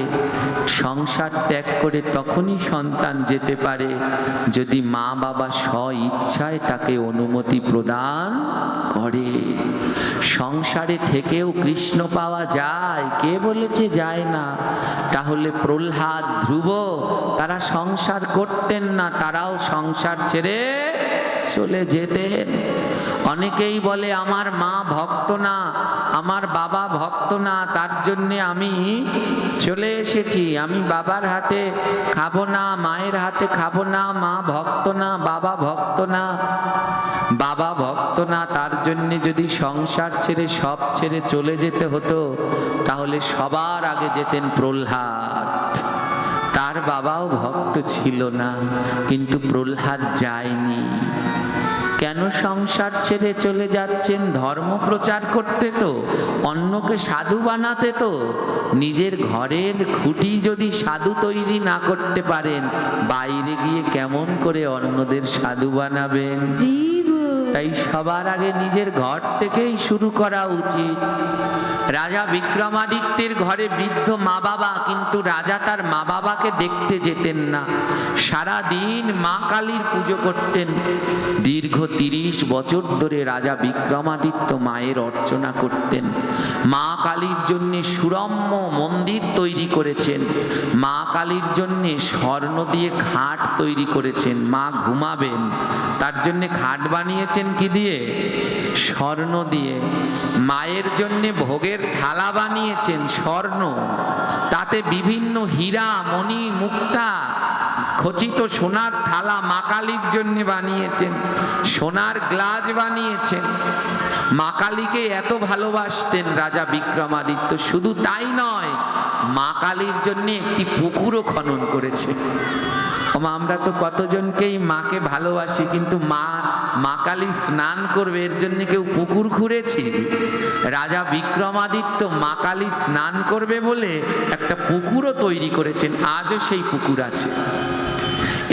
সংসার ত্যাগ করে তখনই সন্তান যেতে পারে যদি মা বাবা স্ব ইচ্ছায় তাকে অনুমতি প্রদান করে। সংসারে থেকেও কৃষ্ণ পাওয়া যায়, কে বলেছে যায় না? তাহলে প্রহ্লাদ, ধ্রুব তারা সংসার করতেন না, তারাও সংসার ছেড়ে চলে যেতেন। অনেকেই বলে আমার মা ভক্ত না, আমার বাবা ভক্ত না, তার জন্যে আমি চলে এসেছি, আমি বাবার হাতে খাবো না, মায়ের হাতে খাবো না, মা ভক্ত না, বাবা ভক্ত না। বাবা ভক্ত না, তার জন্যে যদি সংসার ছেড়ে সব ছেড়ে চলে যেতে হতো, তাহলে সবার আগে যেতেন প্রহ্লাদ। তার বাবাও ভক্ত ছিল না, কিন্তু প্রহ্লাদ যায়নি। কেন সংসার ছেড়ে চলে যাচ্ছেন? ধর্ম প্রচার করতে তো, অন্যকে সাধু বানাতে তো। নিজের ঘরের খুঁটি যদি সাধু তৈরি না করতে পারেন, বাইরে গিয়ে কেমন করে অন্যদের সাধু বানাবেন? তাই সবার আগে নিজের ঘর থেকেই শুরু করা উচিত। রাজা বিক্রমাদিত্যের ঘরে বৃদ্ধ মা বাবা, কিন্তু রাজা তার মা বাবাকে দেখতে যেতেন না। সারা দিন মা কালীর পুজো করতেন। দীর্ঘ 30 বছর ধরে রাজা বিক্রমাদিত্য মায়ের অর্চনা করতেন। মা কালীর জন্য সুরম্য মন্দির তৈরি করেছেন। মা কালীর জন্য স্বর্ণ দিয়ে খাট তৈরি করেছেন। মা ঘুমাবেন, তার জন্য খাট বানিয়েছেন কি দিয়ে? স্বর্ণ দিয়ে। মায়ের জন্য ভোগের থালা বানিয়েছেন স্বর্ণ, তাতে বিভিন্ন হীরা মণি মুক্তা খচিত সোনার থালা মা কালীর জন্য বানিয়েছেন। সোনার গ্লাস বানিয়েছেন। মা কালীকে এত ভালোবাসতেন রাজা বিক্রমাদিত্য। শুধু তাই নয়, মা কালীর জন্য একটি পুকুরও খনন করেছে। আমরা তো কতজনকেই মাকে ভালোবাসি, কিন্তু মা কালী স্নান করবে এর জন্য কেউ পুকুর খুঁড়েছি? রাজা বিক্রমাদিত্য মা কালী স্নান করবে বলে একটা পুকুরও তৈরি করেছেন। আজও সেই পুকুর আছে।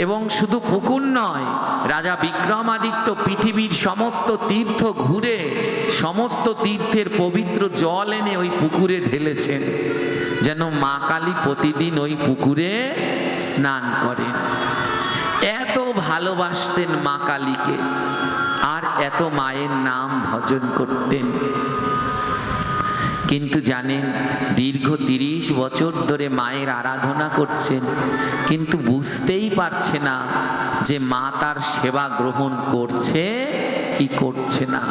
এবং শুধু পুকুর নয়, রাজা বিক্রমাদিত্য পৃথিবীর সমস্ত তীর্থ ঘুরে সমস্ত তীর্থের পবিত্র জল এনে ওই পুকুরে ঢেলেছেন, যেন মা কালী প্রতিদিন ওই পুকুরে স্নান করেন। এত ভালোবাসতেন মা কালীকে, আর এত মায়ের নাম ভজন করতেন। কিন্তু জানেন, দীর্ঘ 30 বছর ধরে মায়ের আরাধনা করছেন, কিন্তু বুঝতেই পারছে না যে মা তার সেবা গ্রহণ করছে কি করছে না।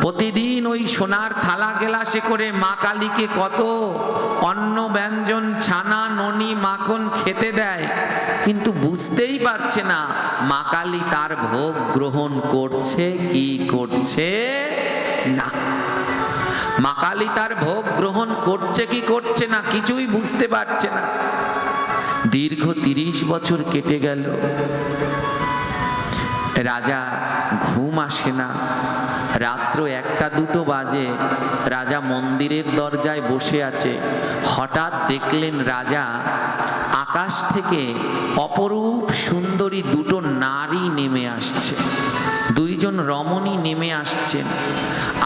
প্রতিদিন ওই সোনার থালা গেলাসে করে মা কালীকে কত অন্ন ব্যঞ্জন, ছানা, ননি, মাখন খেতে দেয়, কিন্তু বুঝতেই পারছে না মা কালী তার ভোগ গ্রহণ করছে কি করছে না। মা কালী তার ভোগ গ্রহণ করছে কি করছে না কিছুই বুঝতে পারছে না। দীর্ঘ 30 বছর কেটে গেল। রাজা ঘুম আসে না। রাত্র 1টা-2টো বাজে। রাজা মন্দিরের দরজায় বসে আছে। হঠাৎ দেখলেন রাজা আকাশ থেকে অপরূপ সুন্দরী 2টো নারী নেমে আসছে। 2জন রমণী নেমে আসছেন,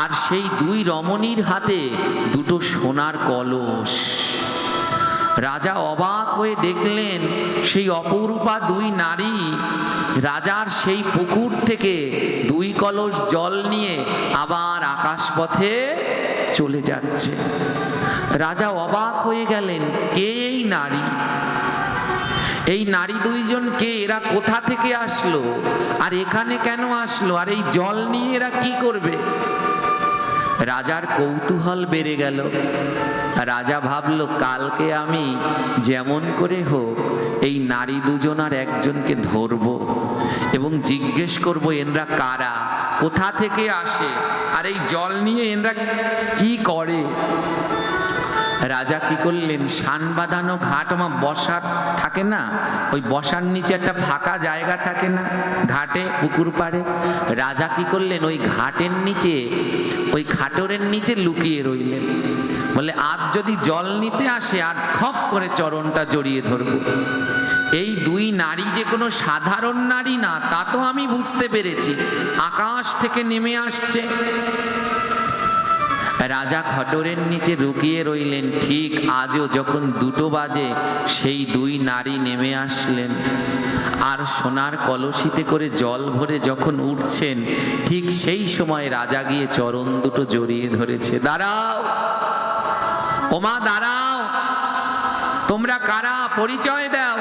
আর সেই 2 রমণীর হাতে 2টো সোনার কলস। রাজা অবাক হয়ে দেখলেন সেই অপরূপা 2 নারী রাজার সেই পুকুর থেকে 2 কলস জল নিয়ে আবার আকাশপথে চলে যাচ্ছে। রাজা অবাক হয়ে গেলেন, কে এই নারী? এই নারী দুইজন কে? এরা কোথা থেকে আসলো, আর এখানে কেন আসলো, আর এই জল নিয়ে এরা কি করবে? রাজার কৌতূহল বেড়ে গেল। রাজা ভাবল, কালকে আমি যেমন করে হোক এই নারী দুজনার একজনকে ধরব এবং জিজ্ঞেস করব এনরা কারা, কোথা থেকে আসে, আর এই জল নিয়ে এনরা কি করে। রাজা কি করলেন, শান বাঁধানো ঘাট বসার থাকে না, ওই বসার নিচে একটা ফাঁকা জায়গা থাকে না ঘাটে, পুকুর পাড়ে। রাজা কি করলেন, ওই ঘাটের নিচে, ওই খাটরের নিচে লুকিয়ে রইলেন। বলে, আজ যদি জল নিতে আসে আর খপ করে চরণটা জড়িয়ে ধরব। এই দুই নারী যে কোনো সাধারণ নারী না, তা তো আমি বুঝতে পেরেছি, আকাশ থেকে নেমে আসছে। রাজা খটরের নিচে লুকিয়ে রইলেন। ঠিক আজও যখন 2টো বাজে, সেই দুই নারী নেমে আসলেন, আর সোনার কলসিতে করে জল ভরে যখন উঠছেন, ঠিক সেই সময় রাজা গিয়ে চরণ দুটো জড়িয়ে ধরেছে। দাঁড়াও ওমা, দাঁড়াও, তোমরা কারা, পরিচয় দাও।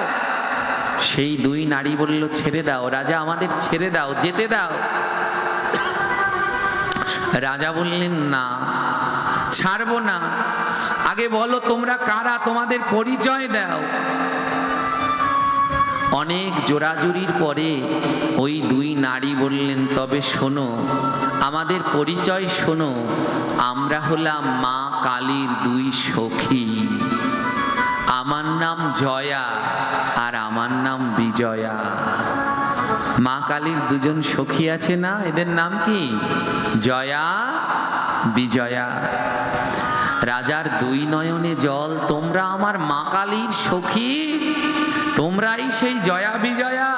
সেই দুই নারী বলল, ছেড়ে দাও রাজা, আমাদের ছেড়ে দাও, যেতে দাও। রাজা বললেন, না, ছাড়বো না, আগে বলো তোমরা কারা, তোমাদের পরিচয় দাও। অনেক জোরাজুরির পরে ওই দুই নারী বললেন, তবে শোনো, আমাদের পরিচয় শোনো, আমরা হলাম মা কালীর দুই সখী। আমার নাম জয়া আর আমার নাম বিজয়া। মা কালীর দুজন সখী আছে না, এদের নাম কি? জয়া, বিজয়া। রাজার দুই নয়নে জল, তোমরা আমার মা কালীর সখী, তোমরাই সেই জয়া বিজয়া?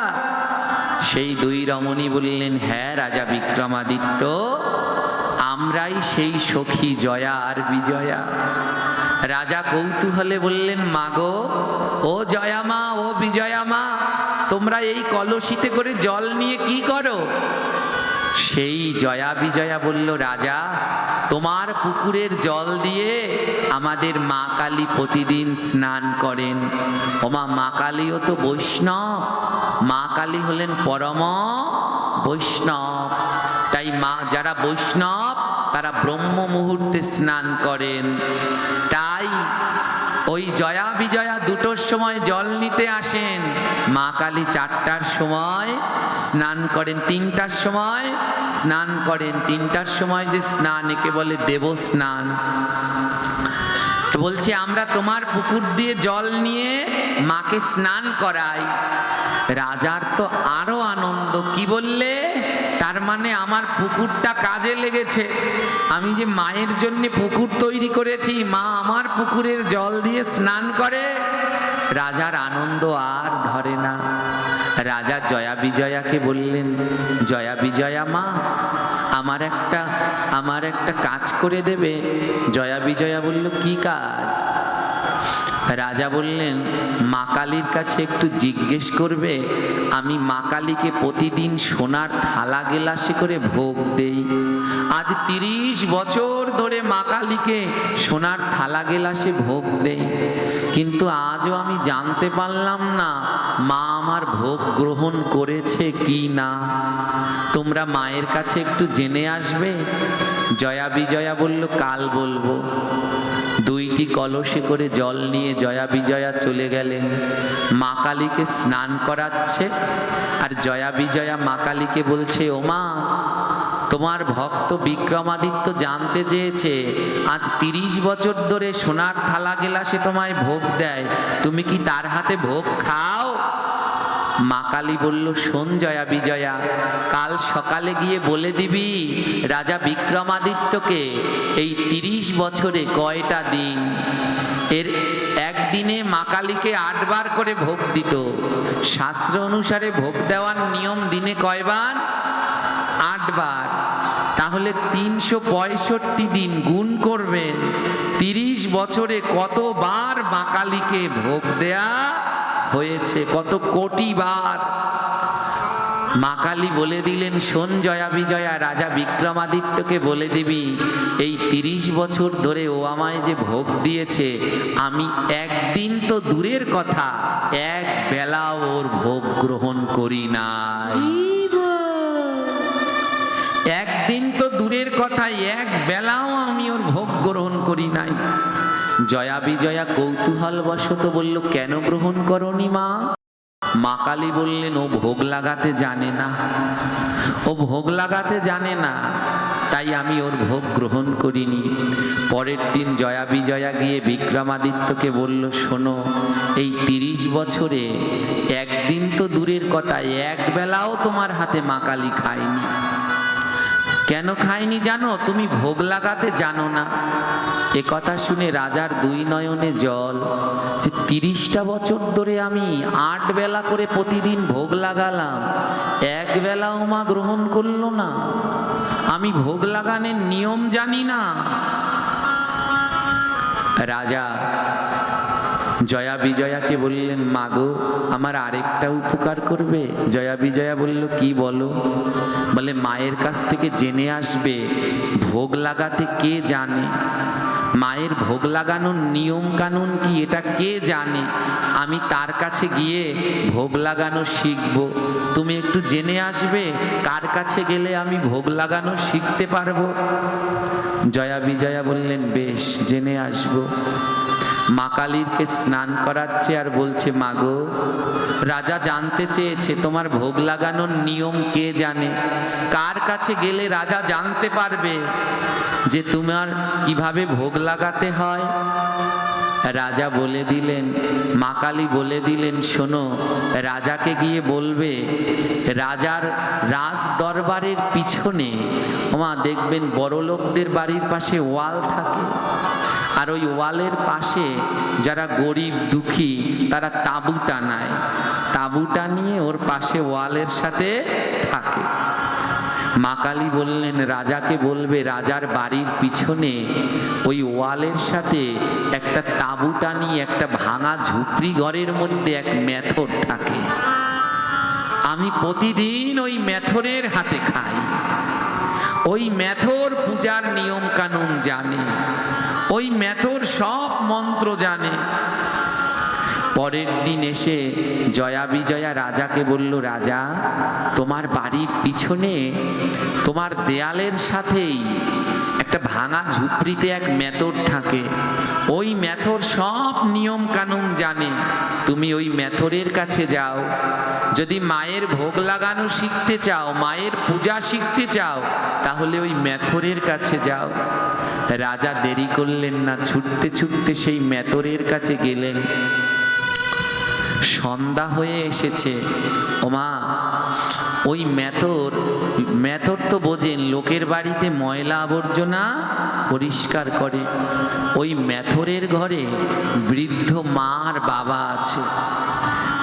সেই দুই রমণী বললেন, হ্যাঁ রাজা বিক্রমাদিত্য, আমরাই সেই সখী জয়া আর বিজয়া। রাজা কৌতূহলে বললেন, মাগো, ও জয়া মা, ও বিজয়া মা, তোমরা এই কলসিতে করে জল নিয়ে কি করো? সেই জয়া বিজয়া বলল, রাজা, তোমার পুকুরের জল দিয়ে আমাদের মা কালী প্রতিদিন স্নান করেন। ওমা, মা কালীও তো বৈষ্ণব, মা কালী হলেন পরম বৈষ্ণব, তাই মা যারা বৈষ্ণব তারা ব্রহ্ম মুহূর্তে স্নান করেন। তাই ওই জয়া বিজয়া 2টোর সময় জল নিতে আসেন, মা কালী 4টার সময় স্নান করেন, 3টার সময় স্নান করেন। 3টার সময় যে স্নান, একে বলে দেব স্নান। তো বলছে, আমরা তোমার পুকুর দিয়ে জল নিয়ে মাকে স্নান করাই। রাজার তো আরো আনন্দ, কি বললে, তার মানে আমার পুকুরটা কাজে লেগেছে, আমি যে মায়ের জন্য পুকুর তৈরি করেছি, মা আমার পুকুরের জল দিয়ে স্নান করে। রাজার আনন্দ আর ধরে না। রাজা জয়া বিজয়াকে বললেন, জয়া বিজয়া মা, আমার একটা কাজ করে দেবে? জয়া বিজয়া বলল, কি কাজ? রাজা বললেন, মা কালীর কাছে একটু জিজ্ঞেস করবে, আমি মা কালীকে প্রতিদিন সোনার থালা গেলাসে করে ভোগ দেই। আজ 30 বছর ধরে মা কালীকে সোনার থালা গেলাসে ভোগ দেই, কিন্তু আজও আমি জানতে পারলাম না মা আমার ভোগ গ্রহণ করেছে কি না। তোমরা মায়ের কাছে একটু জেনে আসবে। জয়া বিজয়া বলল, কাল বলবো। 2টি কলসে করে জল নিয়ে জয়া বিজয়া চলে গেলেন, মা কালীকে স্নান করাচ্ছে। আর জয়া বিজয়া মা কালীকে বলছে, ও মা, তোমার ভক্ত বিক্রমাদিত্য জানতে চেয়েছে, আজ 30 বছর ধরে সোনার থালা গেলাসে তোমায় ভোগ দেয়, তুমি কি তার হাতে ভোগ খাও? মা কালী বলল, শোন জয়া বিজয়া, কাল সকালে গিয়ে বলে দিবি রাজা বিক্রমাদিত্যকে এই 30 বছরে কয়টা দিন। এর একদিনে মা কালীকে 8 বার করে ভোগ দিত। শাস্ত্র অনুসারে ভোগ দেওয়ার নিয়ম দিনে কয়বার? 8 বার। তাহলে 365 দিন গুণ করবেন, 30 বছরে কতবার মা কালীকে ভোগ দেয়া হয়েছে, কত কোটি বার। মা কালী বলে দিলেন, শোন জয়া বিজয়া, রাজা বিক্রমাদিত্যকে বলে দিবি এই 30 বছর ধরে ও আমায় যে ভোগ দিয়েছে, আমি একদিন তো দূরের কথা, এক বেলা ওর ভোগ গ্রহণ করি নাই। একদিন তো দূরের কথা, এক বেলাও আমি ওর ভোগ গ্রহণ করি নাই। জয়া বিজয়া কৌতূহল বশত বলল, কেন গ্রহণ করনি মা? মা কালী বললেন, ও ভোগ লাগাতে জানে না, ও ভোগ লাগাতে জানে না, তাই আমি ওর ভোগ গ্রহণ করিনি। পরের দিন জয়া বিজয়া গিয়ে বিক্রমাদিত্যকে বলল, শোনো, এই 30 বছরে একদিন তো দূরের কথা, এক বেলাও তোমার হাতে মা কালী খায়নি। কেন খায়নি জানো? তুমি ভোগ লাগাতে জানো না। এ কথা শুনে রাজার 2 নয়নে জল, যে 30টা বছর ধরে আমি 8 বেলা করে প্রতিদিন ভোগ লাগালাম, এক বেলাও মা গ্রহণ করলো না। আমি ভোগ লাগানোর নিয়ম জানি না। রাজা জয়া বিজয়াকে বললেন, মাগো, আমার আরেকটা উপকার করবে? জয়া বিজয়া বলল, কি বলো? বলে, মায়ের কাছ থেকে জেনে আসবে ভোগ লাগাতে কে জানে, মায়ের ভোগ লাগানোর নিয়ম কানুন কি, এটা কে জানে, আমি তার কাছে গিয়ে ভোগ লাগানো শিখব। তুমি একটু জেনে আসবে কার কাছে গেলে আমি ভোগ লাগানো শিখতে পারবো। জয়া বিজয়া বললেন, বেশ, জেনে আসবো। মা কালীকে স্নান করাচ্ছে আর বলছে, মাগো, রাজা জানতে চেয়েছে তোমার ভোগ লাগানোর নিয়ম কে জানে, কার কাছে গেলে রাজা জানতে পারবে যে তোমার কিভাবে ভোগ লাগাতে হয়। রাজা বলে দিলেন, মা কালী বলে দিলেন, শোনো, রাজাকে গিয়ে বলবে রাজার রাজ দরবারের পিছনে, ওমা দেখবেন বড় লোকদের বাড়ির পাশে ওয়াল থাকে, আর ওই ওয়ালের পাশে যারা গরিব দুঃখী তারা তাঁবু টানায়, তাঁবু টানিয়ে ওর পাশে ওয়ালের সাথে থাকে। মা কালী বললেন, রাজাকে বলবে রাজার বাড়ির পিছনে ওই ওয়ালের সাথে একটা তাঁবু টানিয়ে একটা ভাঙা ঝুপড়ি ঘরের মধ্যে এক মেথর থাকে, আমি প্রতিদিন ওই মেথরের হাতে খাই। ওই মেথর পূজার নিয়ম কানুন জানে, ওই মেথর সব মন্ত্র জানে। পরের দিন এসে জয়া বিজয়া রাজাকে বলল, রাজা, তোমার বাড়ির পিছনে তোমার দেয়ালের সাথেই একটা ভাঙা ঝুপড়িতে এক মেথর থাকে, ওই মেথর সব নিয়ম কানুন জানে, তুমি ওই মেথরের কাছে যাও। যদি মায়ের ভোগ লাগানো শিখতে চাও, মায়ের পূজা শিখতে চাও, তাহলে ওই মেথরের কাছে যাও। রাজা দেরি করলেন না, ছুটতে ছুটতে সেই মেথরের কাছে গেলেন। সন্ধ্যা হয়ে এসেছে। ওমা, ওই মেথর তো বোঝেন, লোকের বাড়িতে ময়লা আবর্জনা পরিষ্কার করে। ওই মেথরের ঘরে বৃদ্ধ মা আর বাবা আছে।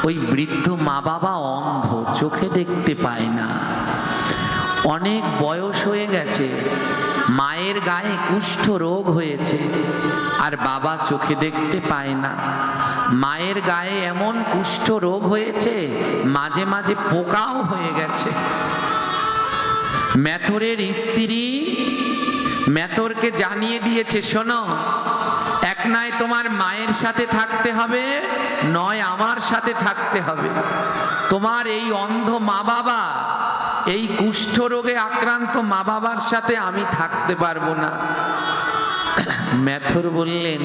ওই বৃদ্ধ মা বাবা অন্ধ, চোখে দেখতে পায় না, অনেক বয়স হয়ে গেছে, মায়ের গায়ে কুষ্ঠ রোগ হয়েছে, আর বাবা চোখে দেখতে পায় না। মায়ের গায়ে এমন কুষ্ঠ রোগ হয়েছে, মাঝে মাঝে পোকাও হয়ে গেছে। মেথরের স্ত্রী মেথরকে জানিয়ে দিয়েছে, শোনো, এক নয় তোমার মায়ের সাথে থাকতে হবে, নয় আমার সাথে থাকতে হবে। তোমার এই অন্ধ মা বাবা, এই কুষ্ঠ রোগে আক্রান্ত মা বাবার সাথে আমি থাকতে পারবো না। মেথর বললেন,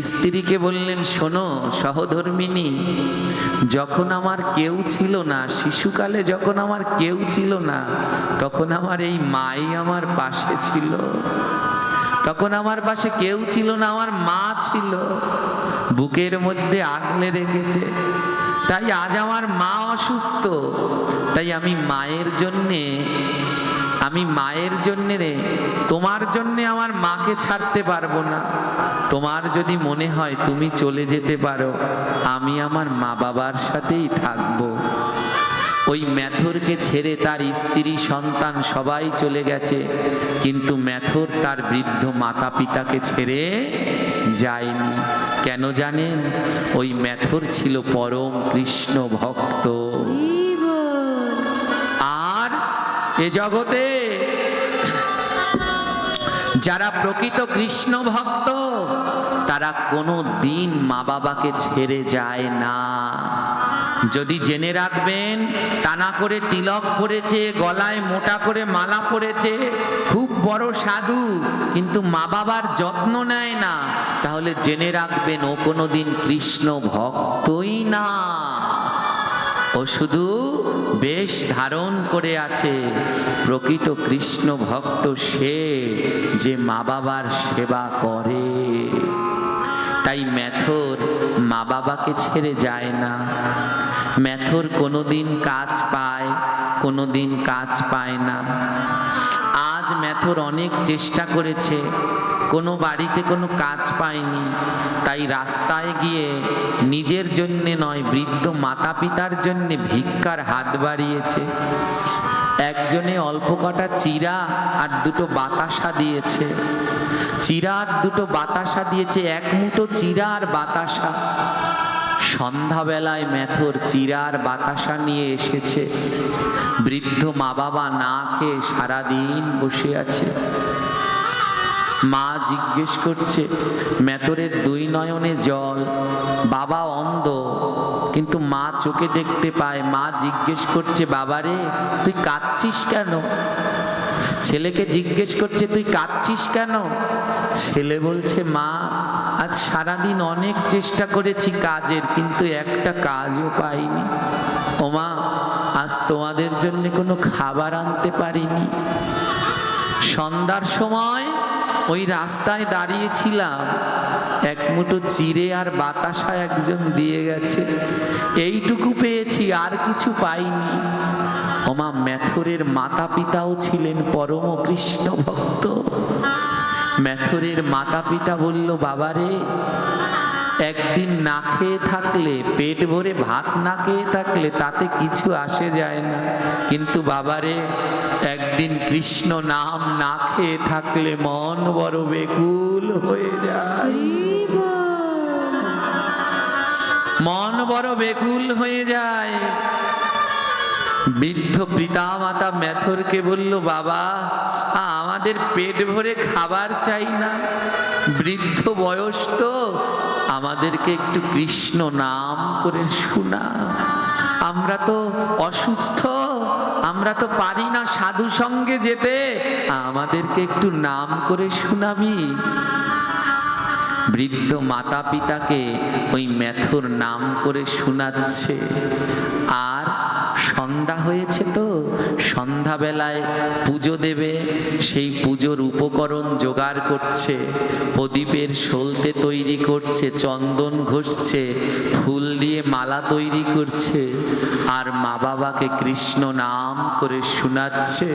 স্ত্রীকে বললেন, শোনো সহধর্মিনী, যখন আমার কেউ ছিল না, শিশুকালে যখন আমার কেউ ছিল না, তখন আমার এই মাই আমার পাশে ছিল। তখন আমার পাশে কেউ ছিল না, আমার মা ছিল, বুকের মধ্যে আগলে রেখেছে। তাই আজ আমার মা অসুস্থ, তাই আমি মায়ের জন্যে তোমার জন্যে আমার মাকে ছাড়তে পারবো না। তোমার যদি মনে হয় তুমি চলে যেতে পারো, আমি আমার মা বাবার সাথেই থাকবো। ওই মেথরকে ছেড়ে তার স্ত্রী সন্তান সবাই চলে গেছে, কিন্তু মেথর তার বৃদ্ধ মাতা পিতাকে ছেড়ে যায়নি। কেন জানেন? ওই মেথর ছিল পরম কৃষ্ণ ভক্ত। এ জগতে যারা প্রকৃত কৃষ্ণ ভক্ত তারা কোনো দিন মা বাবাকে ছেড়ে যায় না। যদি জেনে রাখবেন, টানা করে তিলক পরেছে, গলায় মোটা করে মালা পরেছে, খুব বড় সাধু, কিন্তু মা বাবার যত্ন নেয় না, তাহলে জেনে রাখবেন ও কোনোদিন কৃষ্ণ ভক্তই না। ও শুধু বেশ ধারণ করে আছে। প্রকৃত কৃষ্ণ ভক্ত সে যে মা বাবার সেবা করে। তাই মেথর মা বাবাকে ছেড়ে যায় না। মেথর কোনোদিন কাজ পায়, কোনোদিন কাজ পায় না। আজ মেথর অনেক চেষ্টা করেছে, কোনো বাড়িতে কোনো কাজ পায়নি। তাই রাস্তায় গিয়ে নিজের জন্যে নয়, বৃদ্ধ মাতা পিতার জন্যে ভিক্ষার হাত বাড়িয়েছে। একজনে অল্প কটা চিরা আর দুটো বাতাসা দিয়েছে। চিরা আর দুটো বাতাসা দিয়েছে, এক মুঠো চিরা আর বাতাসা। সন্ধ্যাবেলায় মেথর চিরা আর বাতাসা নিয়ে এসেছে। বৃদ্ধ মা বাবা না খেয়ে সারাদিন বসে আছে। মা জিজ্ঞেস করছে, মেথরের দুই নয়নে জল। বাবা অন্ধ, কিন্তু মা চোখে দেখতে পায়। মা জিজ্ঞেস করছে, বাবারে তুই কাঁদছিস কেন? ছেলেকে জিজ্ঞেস করছে, তুই কাঁদছিস কেন? ছেলে বলছে, মা আজ সারাদিন অনেক চেষ্টা করেছি কাজের, কিন্তু একটা কাজও পাইনি। ও মা, আজ তোমাদের জন্য কোনো খাবার আনতে পারিনি। সন্ধ্যার সময় ওই রাস্তায় দাঁড়িয়েছিলাম, এক মুঠো চিড়ে আর বাতাসা একজন দিয়ে গেছে, এইটুকু পেয়েছি, আর কিছু পাইনি। ওমা, মেথরের মাতা পিতাও ছিলেন পরম কৃষ্ণ ভক্ত। মেথরের মাতা পিতা বলল, বাবারে একদিন না খেয়ে থাকলে, পেট ভরে ভাত না খেয়ে থাকলে তাতে কিছু আসে যায় না, কিন্তু বাবারে একদিন কৃষ্ণ নাম না খেয়ে থাকলে মন বড় বেকুল হয়ে যায়। মন বড় বেকুল হয়ে যায়। বৃদ্ধ পিতা মাতা মেথরকে বলল, বাবা আমাদের পেট ভরে খাবার চাই না, বৃদ্ধ বয়স তো, আমাদেরকে একটু কৃষ্ণ নাম করে শোনা। আমরা তো অসুস্থ, আমরা তো পারি না সাধু সঙ্গে যেতে, আমাদেরকে একটু নাম করে শোনাবি। বৃদ্ধ মাতা পিতাকে ওই মেথর নাম করে শোনাচ্ছে। আর সন্ধ্যা হয়েছে তো, সন্ধ্যাবেলায় পুজো দেবে, সেই পুজোর উপকরণ জোগাড় করছে। প্রদীপের সলতে তৈরি করছে, চন্দন ঘষছে, ফুল দিয়ে মালা তৈরি করছে, আর মা বাবাকে কৃষ্ণ নাম করে শোনাচ্ছে।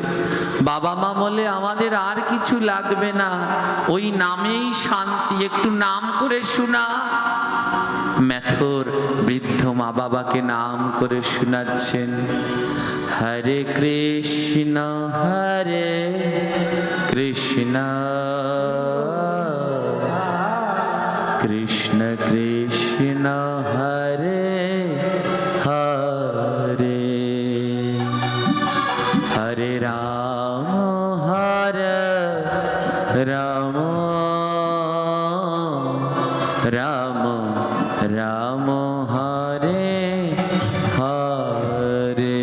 বাবা মা বলে, আমাদের আর কিছু লাগবে না, ওই নামেই শান্তি, একটু নাম করে শোনা। মেথর বৃদ্ধ মা বাবাকে নাম করে শোনাচ্ছেন, হরে কৃষ্ণ হরে কৃষ্ণ কৃষ্ণ কৃষ্ণ হরে হরে, হরে রাম হরে রাম রাম রাম হরে হরে,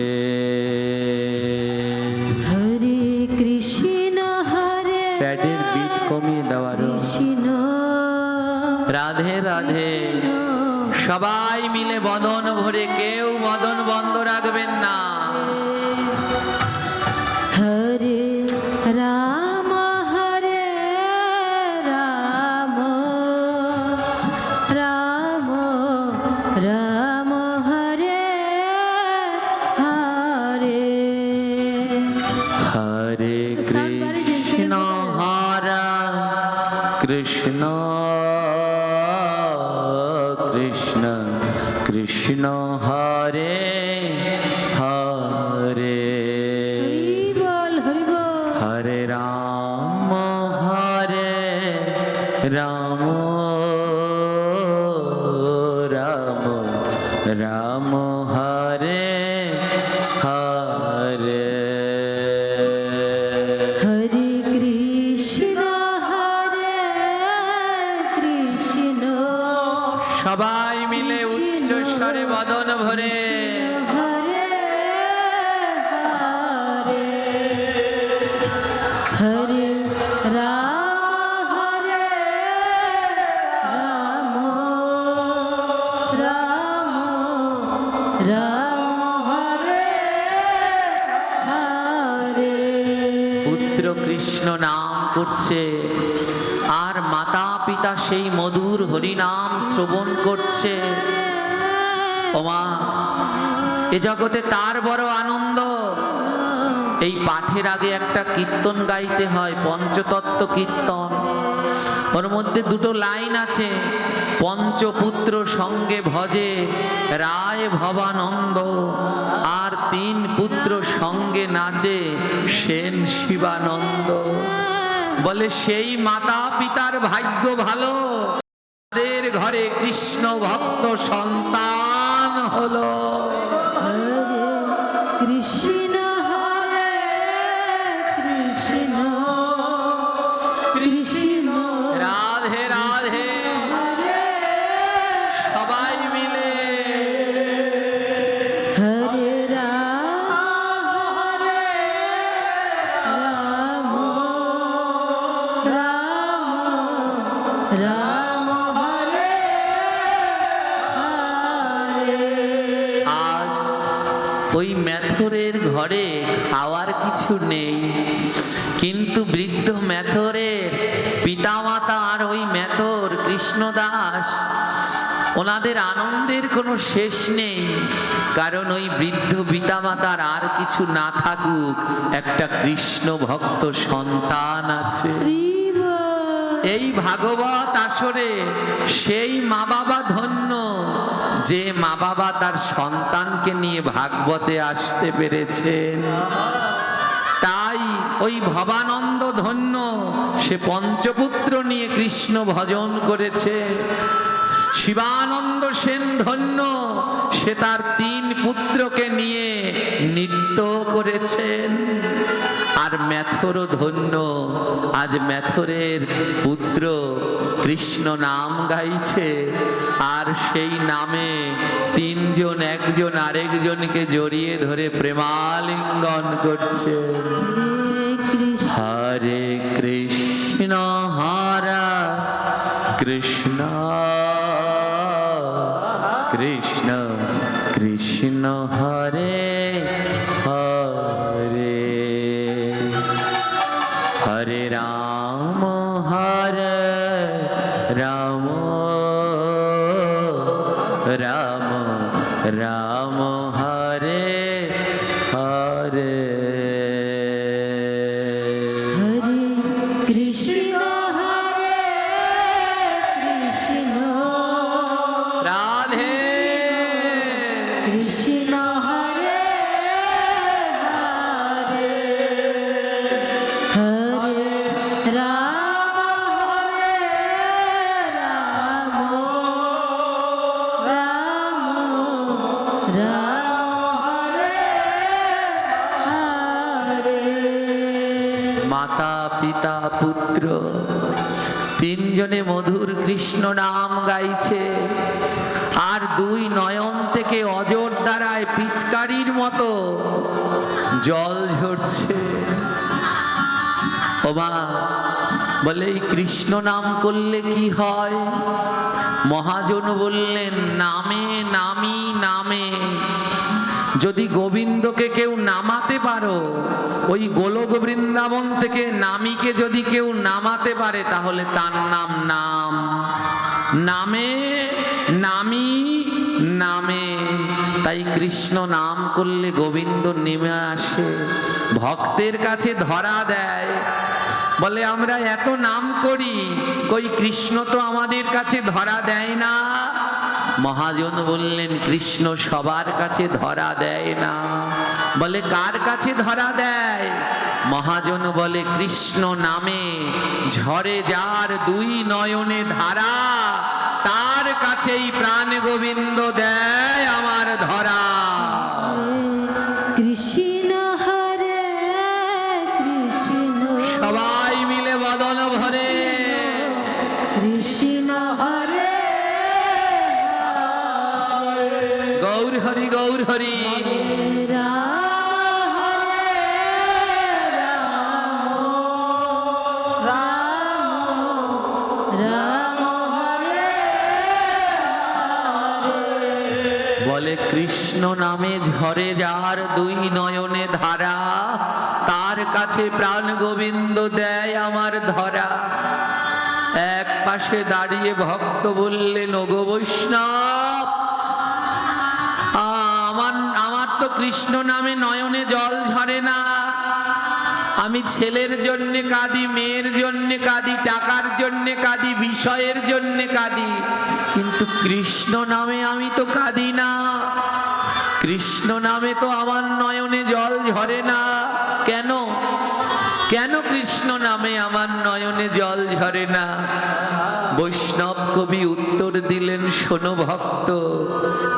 হরে কৃষ্ণ হরে প্যাডের বিট কমিয়ে দেওয়ার। কৃষ্ণ রাধে রাধে। সবাই মিলে বদন ভরে, কেউ বদন বন্ধ রাখবেন না। হরে রাম হরে রাম রাম রাম হরে হরে, হরে কৃষ্ণ হরে কৃষ্ণ কৃষ্ণ কৃষ্ণ হরে হরে, হরি বল হরি বল, হরে রাম হরে রাম রাম রাম হরে হরে। মিলে উচ্চ স্বরে বদন ভরে হরে হরে হরে রাম রাম রাম হরে হরে। পুত্র কৃষ্ণ নাম করছে আর মাতা পিতা সেই মধুর হরিনাম শ্রবণ করছে। ওমা, এ জগতে তার বড় আনন্দ। এই পাঠের আগে একটা কীর্তন গাইতে হয়, পঞ্চতত্ত্ব কীর্তন। ওর মধ্যে দুটো লাইন আছে, পঞ্চপুত্র সঙ্গে ভজে রায় ভবানন্দ, আর 3 পুত্র সঙ্গে নাচে সেন শিবানন্দ। বলে সেই মাতা পিতার ভাগ্য ভালো, তাদের ঘরে কৃষ্ণ ভক্ত সন্তান হলো। হরে কৃষ্ণ হরে কৃষ্ণ কৃষ্ণ রাধে রাধে সবাই মিলে হরে রাম রাম রাম হরে হরে। আজ ওই মেথরের ঘরে খাওয়ার কিছু নেই, কিন্তু বৃদ্ধ মেথরের পিতামাতা আর ওই মেথর কৃষ্ণদাস, ওনাদের আনন্দের কোনো শেষ নেই। কারণ ওই বৃদ্ধ পিতামাতার আর কিছু না থাকুক, একটা কৃষ্ণ ভক্ত সন্তান আছে। এই ভাগবত আসরে সেই মা বাবা ধন্য, যে মা বাবা তার সন্তানকে নিয়ে ভাগবতে আসতে পেরেছেন। তাই ওই ভবানন্দ ধন্য, সে পঞ্চপুত্র নিয়ে কৃষ্ণ ভজন করেছে। শিবানন্দ সেন ধন্য, সে তার 3 পুত্রকে নিয়ে নৃত্য করেছেন। আর মেথরও ধন্য, আজ মেথরের পুত্র কৃষ্ণ নাম গাইছে, আর সেই নামে 3 জন একজন আরেকজনকে জড়িয়ে ধরে প্রেমালিঙ্গন করছে। হরে কৃষ্ণ হরে কৃষ্ণ কৃষ্ণ কৃষ্ণ হরে হরে হরে রাম রাম রাম রাম হরে হরে। হরে কৃষ্ণ হরে কৃষ্ণ রাধে কৃষ্ণ হরে হরে হরে রাম রাম হরে হরে। মাতা পিতা পুত্র 3 জনে মধুর কৃষ্ণ নাম গাইছে, আর 2 নয়ন থেকে অজর দ্বারায় পিচকারির মতো জল ঝরছে। ও মা, বলে এই কৃষ্ণ নাম করলে কি হয়? মহাজন বললেন, নামে নামি নামে। যদি গোবিন্দকে কেউ নামাতে পারো, ওই গোলক বৃন্দাবন থেকে নামিকে যদি কেউ নামাতে পারে, তাহলে তার নাম নাম। নামে নামি নামে, তাই কৃষ্ণ নাম করলে গোবিন্দ নেমে আসে, ভক্তের কাছে ধরা দেয়। বলে আমরা এত নাম করি, কই কৃষ্ণ তো আমাদের কাছে ধরা দেয় না। মহাজন বললেন, কৃষ্ণ সবার কাছে ধরা দেয় না। বলে কার কাছে ধরা দেয়? মহাজন বলে, কৃষ্ণ নামে ঝরে যার 2 নয়নে ধারা, তার কাছেই প্রাণ গোবিন্দ দেয় আমার ধরা। কৃষ্ণ হরে কৃষ্ণ সবাই মিলে বদন ভরে কৃষ্ণ হরে গৌর হরি গৌর হরি। বলে কৃষ্ণ নামে ঝরে যার দুই নয়নে ধারা, তার কাছে প্রাণ গোবিন্দ দেয় আমার ধরা। এক পাশে দাঁড়িয়ে ভক্ত বললেন, ওগো বৈষ্ণব, আমার তো কৃষ্ণ নামে নয়নে জল ঝরে না। আমি ছেলের জন্যে কাঁদি, মেয়ের জন্যে কাঁদি, টাকার জন্যে কাঁদি, বিষয়ের জন্যে কাঁদি, কিন্তু কৃষ্ণ নামে আমি তো কাঁদি না। কৃষ্ণ নামে তো আমার নয়নে জল ঝরে না। কেন? কেন কৃষ্ণ নামে আমার নয়নে জল ঝরে না? বৈষ্ণব কবি উত্তর দিলেন, শোনো ভক্ত,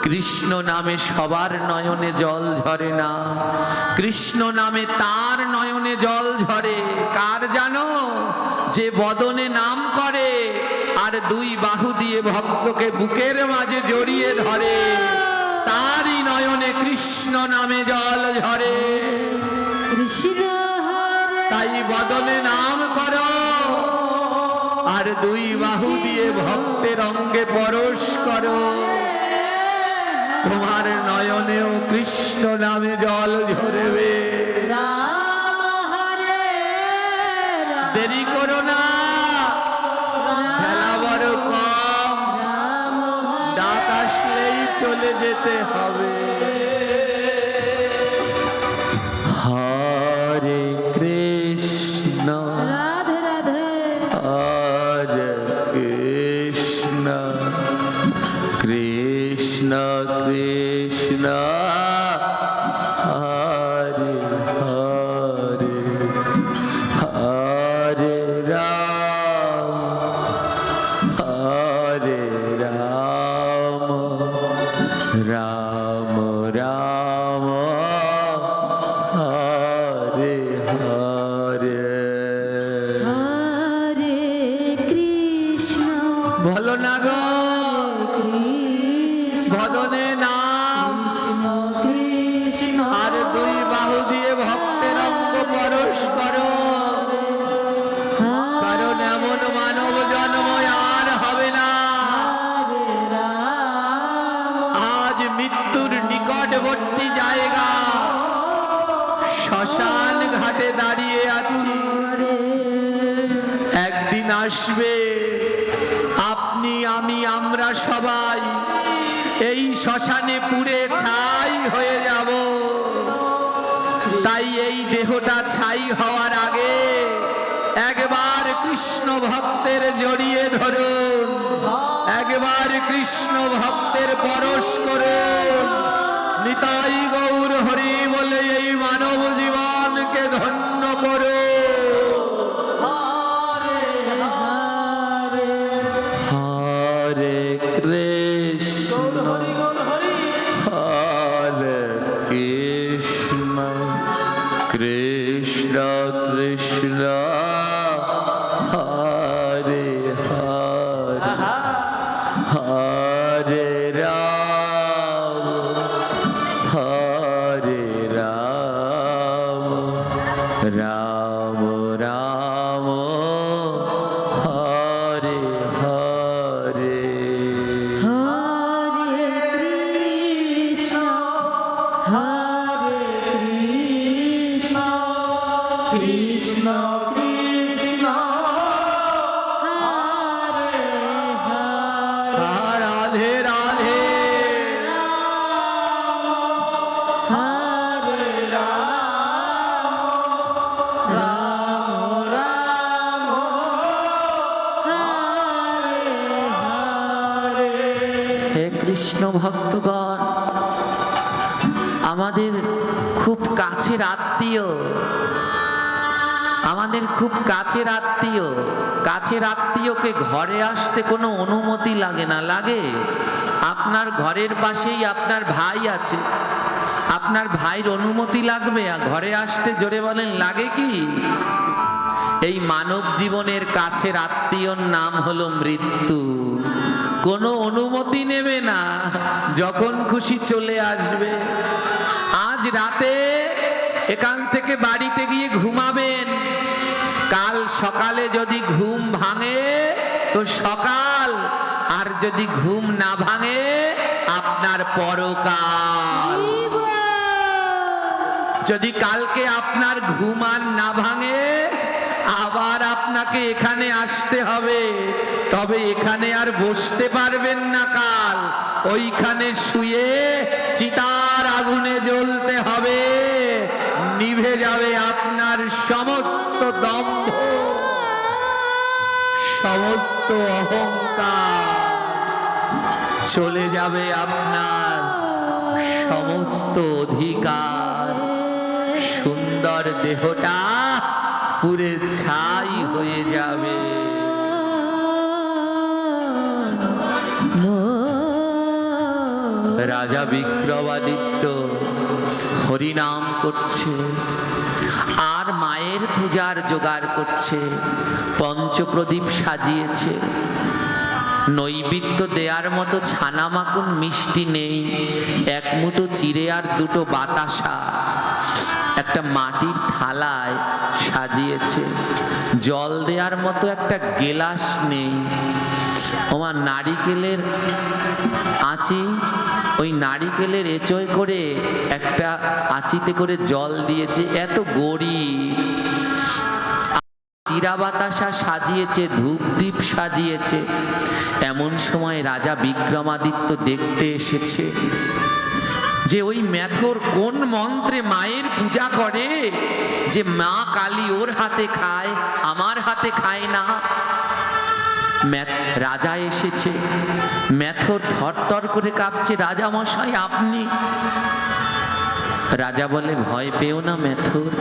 কৃষ্ণ নামে সবার নয়নে জল ঝরে না। কৃষ্ণ নামে তার নয়নে জল ঝরে। কার জানো? যে বদনে নাম করে আর দুই বাহু দিয়ে ভক্তকে বুকের মাঝে জড়িয়ে ধরে, তারই নয়নে কৃষ্ণ নামে জল ঝরে। কৃষ্ণ তাই বদনে নাম করো আর দুই বাহু দিয়ে ভক্তের অঙ্গে পরশ করো, তোমার নয়নেও কৃষ্ণ নামে জল ঝরবে। দেরি করো না, খেলা বড় কম, ডাক আসলেই চলে যেতে হবে। হরে কৃষ্ণ রাধে রাধে হরে কৃষ্ণ কৃষ্ণ কৃষ্ণ হরে হরে, হরে রাম হরে রাম, রাম রাম হরে হরে। হরে কৃষ্ণ বলো না গো, ভদনে নাম কৃষ্ণ আর দুই বাহু দিয়ে ভক্তের অঙ্গ পরশ করো, কারণ এমন মানব জন্ম আর হবে না। আজ মৃত্যুর নিকটবর্তী জায়গা শ্মশান ঘাটে দাঁড়িয়ে আছি। একদিন আসবে আপনি, আমি, আমরা সবাই এই শ্মশানে পুড়ে ছাই হয়ে যাব। তাই এই দেহটা ছাই হওয়ার আগে একবার কৃষ্ণ ভক্তের জড়িয়ে ধরুন, একবার কৃষ্ণ ভক্তের পরশ করুন। নিতাই গৌর হরি বলে এই মানব জীবনকে ধন্য করো। হরে কৃষ্ণ হরে কৃষ্ণ কৃষ্ণ কৃষ্ণ হরে হরে, হরে রাম হরে রাম, রাম রাম হরে হরে। হরে কৃষ্ণ হরে কৃষ্ণ কৃষ্ণ কৃষ্ণ হরে হরে। রাধে রাধে হরে রাম রাম রাম হরে হরে। হে কৃষ্ণ ভক্তগণ, আমাদের খুব কাছের আত্মীয়, আমাদের খুব কাছের আত্মীয়, কাছের আত্মীয়কে ঘরে আসতে কোনো অনুমতি লাগে না। লাগে? আপনার ঘরের পাশেই আপনার ভাই আছে, আপনার ভাইয়ের অনুমতি লাগবে ঘরে আসতে? জোরে বলেন, লাগে কি? এই মানব জীবনের কাছের আত্মীয়র নাম হলো মৃত্যু। কোনো অনুমতি নেবে না, যখন খুশি চলে আসবে। আজ রাতে এখান থেকে বাড়িতে গিয়ে ঘুমাবেন, কাল সকালে যদি ঘুম ভাঙে তো সকাল, আর যদি ঘুম না ভাঙে আপনার পরকাল। যদি কালকে আপনার ঘুম আর না ভাঙে আবার আপনাকে এখানে আসতে হবে, তবে এখানে আর বসতে পারবেন না। কাল ওইখানে শুয়ে চিতার আগুনে জ্বলতে হবে, নিভে যাবে আপনার সমস্ত দম্ভ, সমস্ত অহংকার, চলে যাবে আপনার সমস্ত অধিকার। সুন্দর দেহটা পুরে ছাই হয়ে যাবে। রাজা বিক্রমাদিত্য হরিনাম করছে আর মায়ের পূজার জোগাড় করছে। পঞ্চপ্রদীপ সাজিয়েছে, নৈবেদ্য দেওয়ার মতো ছানা মাখন মিষ্টি নেই, এক মুঠো চিড়ে আর দুটো বাতাসা একটা মাটির থালায় সাজিয়েছে। জল দেওয়ার মতো একটা গেলাস নেই। আমার নারিকেলের আঁচি, ওই নারিকেলের এঁচোয় করে একটা আঁচিতে করে জল দিয়েছে, এত গরিব। চিরা বাতাসা সাজিয়েছে, ধূপদীপ সাজিয়েছে। এমন সময় রাজা বিক্রমাদিত্য দেখতে এসেছে যে ওই মেথর কোন মন্ত্রে মায়ের পূজা করে যে মা কালী ওর হাতে খায়, আমার হাতে খায় না। রাজা এসেছে, মেথর থরথর করে কাঁপছে। রাজা মশাই আপনি? রাজা বলে ভয় পেও না মেথর,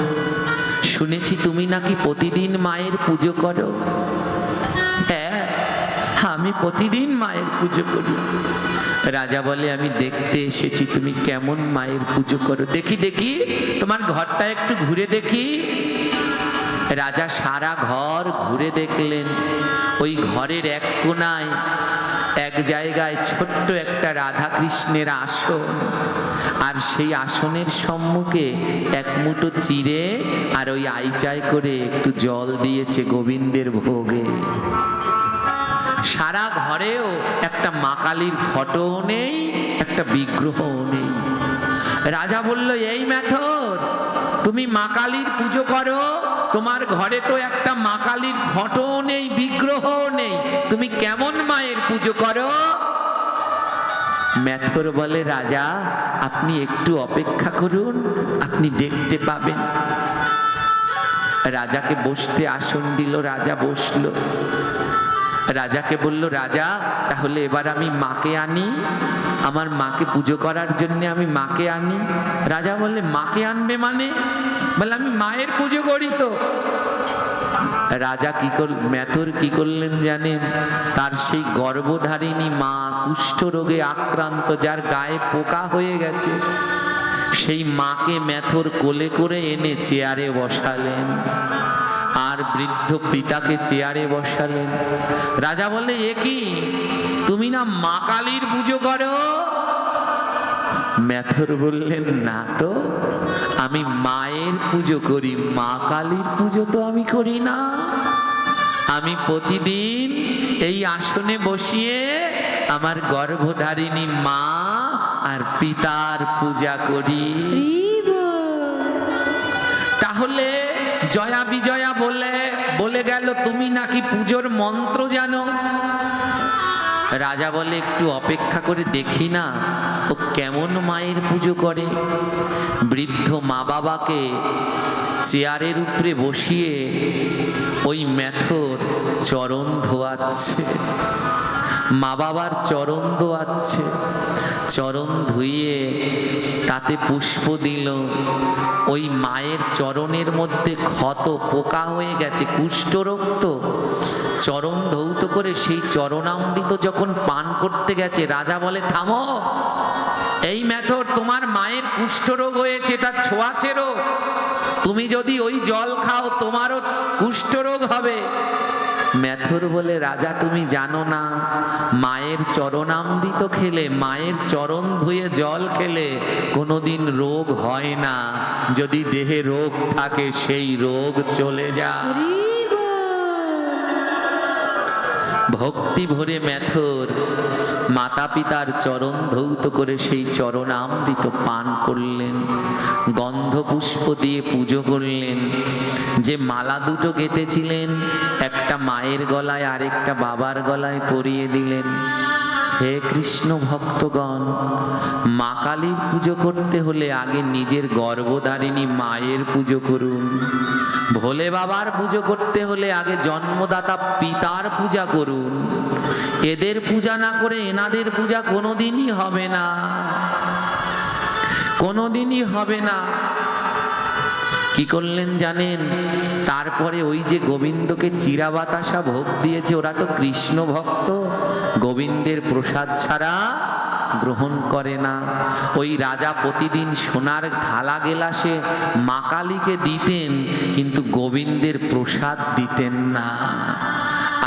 শুনেছি তুমি নাকি প্রতিদিন মায়ের পুজো করো। হ্যাঁ, আমি প্রতিদিন মায়ের পুজো করি। রাজা বলে আমি দেখতে এসেছি তুমি কেমন মায়ের পুজো করো, দেখি দেখি তোমার ঘরটা একটু ঘুরে দেখি। রাজা সারা ঘর ঘুরে দেখলেন। ওই ঘরের এক কোনায় এক জায়গায় ছোট্ট একটা রাধা কৃষ্ণের আসন, আর সেই আসনের সম্মুখে এক মুঠো চিড়ে আর ওই আইচায় করে একটু জল দিয়েছে গোবিন্দের ভোগে। সারা ঘরেও একটা মা কালীর ফটো নেই, একটা বিগ্রহও নেই। রাজা বলল এই মেথর, তুমি মা কালীর পুজো করো, তোমার ঘরে তো একটা মা কালীর ফটো নেই, বিগ্রহও নেই, তুমি কেমন মায়ের পুজো করো? মেথর বলে রাজা আপনি একটু অপেক্ষা করুন, আপনি দেখতে পাবেন। রাজাকে বসতে আসন দিল, রাজা বসলো। রাজাকে বলল রাজা তাহলে এবার আমি মাকে আনি, আমার মাকে পুজো করার জন্য আমি মাকে আনি। রাজা বললে মাকে আনবে মানে? বলে আমি মায়ের পুজো করি তো। রাজা কি মেথর কি করলেন জানেন? তার সেই গর্ভধারিণী মা, কুষ্ঠ রোগে আক্রান্ত, যার গায়ে পোকা হয়ে গেছে, সেই মাকে মেথর কোলে করে এনে চেয়ারে বসালেন, আর বৃদ্ধ পিতাকে চেয়ারে বসালেন। রাজা বলে এ কি, তুমি না মা কালীর পুজো করো? মেথর বললেন না তো, আমি মায়ের পুজো করি, মা কালীর পুজো তো আমি করি না। আমি প্রতিদিন এই আসনে বসিয়ে আমার গর্ভধারিণী মা আর পিতার পূজা করি। তাহলে জয়া বিজয়া বলে গেল তুমি নাকি পুজোর মন্ত্র জানো। রাজা বলে একটু অপেক্ষা করে দেখি না ও কেমন মায়ের পুজো করে। বৃদ্ধ মা বাবাকে চেয়ারের উপরে বসিয়ে ওই মেথর চরণ ধোয়াচ্ছে, মা বাবার চরণ ধোয়াচ্ছে। চরণ ধুইয়ে তাতে পুষ্প দিল। ওই মায়ের চরণের মধ্যে ক্ষত, পোকা হয়ে গেছে, কুষ্ঠরোগ তো। চরণ ধৌত করে সেই চরণামৃত যখন পান করতে গেছে, রাজা বলে থামো, এই মেথর তোমার মায়ের কুষ্ঠরোগ হয়েছে, এটা ছোঁয়াচে রোগ, তুমি যদি ওই জল খাও তোমারও কুষ্ঠরোগ হবে। মেথর বলে, রাজা তুমি জানো না, মায়ের চরণামৃত খেলে, মায়ের চরণ ধুয়ে জল খেলে কোনোদিন রোগ হয় না। যদি দেহে রোগ থাকে সেই রোগ চলে যায়। ভক্তি ভরে মেথর মাতা পিতার চরণ ধৌত করে সেই চরণামৃত পান করলেন, গন্ধ পুষ্প দিয়ে পুজো করলেন। যে মালা দুটো গেঁথেছিলেন, একটা মায়ের গলায় আরেকটা বাবার গলায় পরিয়ে দিলেন। হে কৃষ্ণ ভক্তগণ, মা কালীর পুজো করতে হলে আগে নিজের গর্ভধারিণী মায়ের পুজো করুন। ভোলে বাবার পুজো করতে হলে আগে জন্মদাতা পিতার পূজা করুন। এদের পূজা না করে এনাদের পূজা কোনোদিনই হবে না, কোনোদিনই হবে না। কি করলেন জানেন? তারপরে ওই যে গোবিন্দকে চিরা বাতাসা ভোগ দিয়েছে, ওরা তো কৃষ্ণ ভক্ত, গোবিন্দের প্রসাদ ছাড়া গ্রহণ করে না। ওই রাজা প্রতিদিন সোনার থালা গেলাসে মা কালীকে দিতেন, কিন্তু গোবিন্দের প্রসাদ দিতেন না।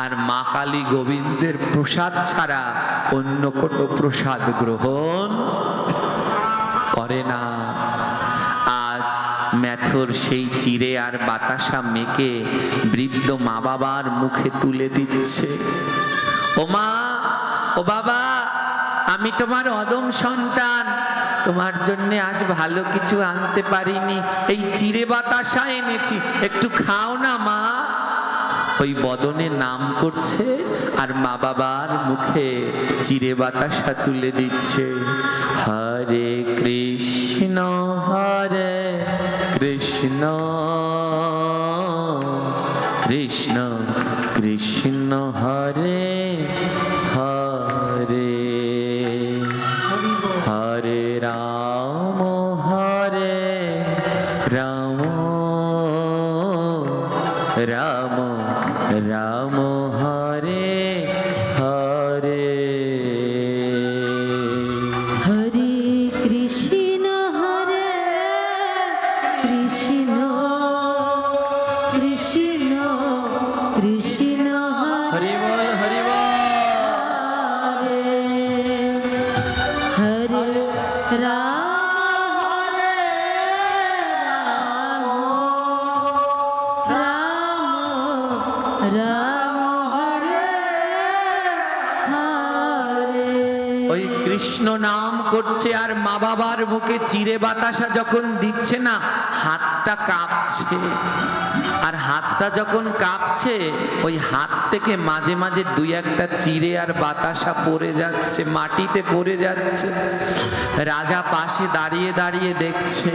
আর মা কালী গোবিন্দের প্রসাদ ছাড়া অন্য কোনো প্রসাদ গ্রহণ করে না। আজ মেথর সেই চিড়ে আর বাতাসা মেখে বৃদ্ধ মা বাবার মুখে তুলে দিচ্ছে। ও মা, ও বাবা, আমি তোমার অদম সন্তান, তোমার জন্য আজ ভালো কিছু আনতে পারিনি, এই চিড়ে বাতাসা এনেছি, একটু খাও না মা। ওই বদনে নাম করছে আর মা বাবার মুখে চিড়ে বাতাসা তুলে দিচ্ছে। হরে কৃষ্ণ হরে কৃষ্ণ কৃষ্ণ কৃষ্ণ হরে হরে, হরে রাম হরে রাম, রাম রাম হরে হরে। হরে কৃষ্ণ হরে কৃষ্ণ কৃষ্ণ কৃষ্ণ হরি বল, হরি বল। হরে রাম রাম রাম হরে হরে। ওই কৃষ্ণ নাম করছে আর মা বাবার মুখে চিড়ে বাতাসা যখন দিচ্ছে না, হাতটা কাঁপছে। আর হাতটা যখন কাঁপছে, ওই হাত থেকে মাঝে মাঝে দুই একটা চিড়ে আর বাতাসা পড়ে যাচ্ছে, মাটিতে পড়ে যাচ্ছে। রাজা পাশে দাঁড়িয়ে দাঁড়িয়ে দেখছে।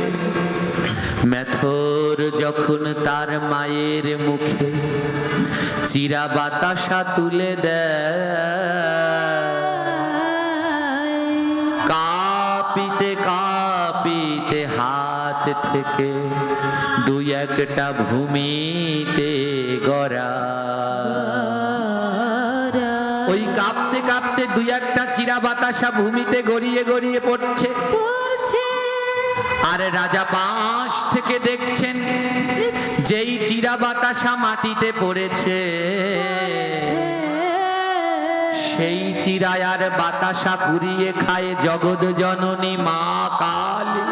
মেথর যখন তার মায়ের মুখে চিরা বাতাসা তুলে দেয়, কাঁপিতে কাঁপিতে হাত থেকে দুই একটা ভূমিতে গড়া। ওই কাঁপতে কাঁপতে দুই একটা চিরা বাতাসা ভূমিতে গড়িয়ে গড়িয়ে পড়ছে। আর রাজা পাশ থেকে দেখছেন, যেই চিরা বাতাসা মাটিতে পড়েছে, সেই চিরায় আর বাতাসা পুড়িয়ে খায় জগৎ জননী মা কালী।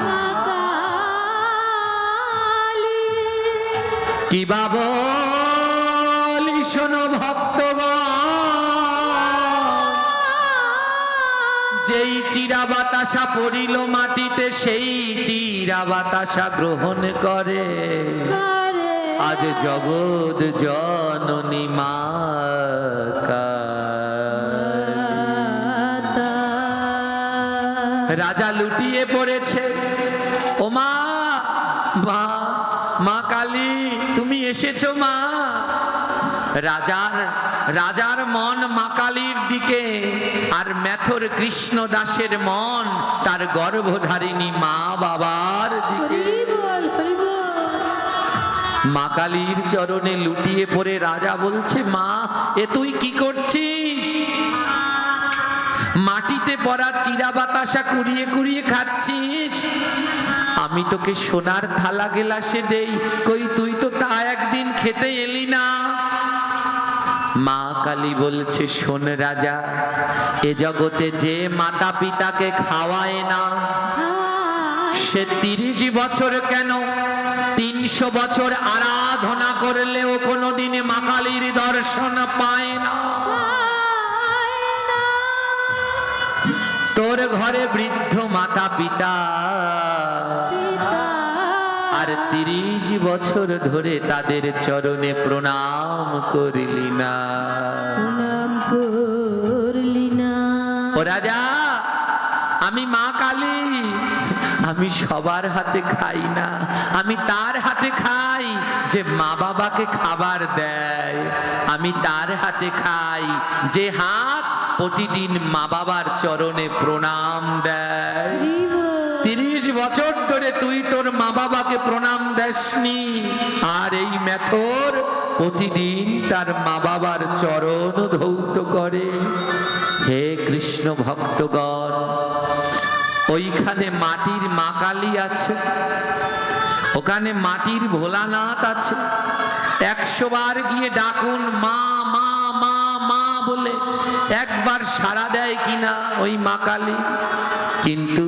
কি বাবলি শোনো ভক্তগণ, যেই চিরা বাতাসা পড়িল মাটিতে, সেই চিরা বাতাসা গ্রহণ করে আজ জগৎ জননী মা কালী। রাজা লুটিয়ে পড়েছে। ও মা, মা, মা কালী, তুমি এসেছো মা। রাজার মন মা কালীর দিকে, আর মেথর কৃষ্ণ দাসের মন তার গর্ভধারিণী মা বাবার দিকে। মা কালীর চরণে লুটিয়ে পড়ে রাজা বলছে, মা, এ তুই কি করছিস? মাটিতে পড়া চিরা বাতাসা কুড়িয়ে কুড়িয়ে খাচ্ছিস। আমি তোকে সোনার থালা গেলাসে দেই, কই তুই তো তা একদিন খেতে এলি না। মা কালী বলছে, শোন রাজা, এ জগতে যে মাতা পিতাকে খাওয়ায় না সে 30 বছর কেন 300 বছর আরাধনা করলেও কোনোদিন মা কালীর দর্শন পায় না। তোর ঘরে বৃদ্ধ মাতা পিতা আর 30 বছর ধরে তাদের চরণে প্রণাম করলি না। প্রণাম করলি না। ও রাজা, আমি মা কালী, আমি সবার হাতে খাই না, আমি তার হাতে খাই যে মা বাবাকে খাবার দেয়। আমি তার হাতে খাই যে হাত প্রতিদিন মা বাবার চরণে প্রণাম দেয়। 30 বছর ধরে তুই তোর মা বাবাকে প্রণাম দেসনি, আর এই মেথর প্রতিদিন তার মা বাবার চরণ ধৌত করে। হে কৃষ্ণ ভক্তগণ, ওইখানে মাটির মা কালী আছে, ওখানে মাটির ভোলানাথ আছে। 100 বার গিয়ে ডাকুন মা মা মা মা বলে, একবার সাড়া দেয় কিনা ওই মা কালী? কিন্তু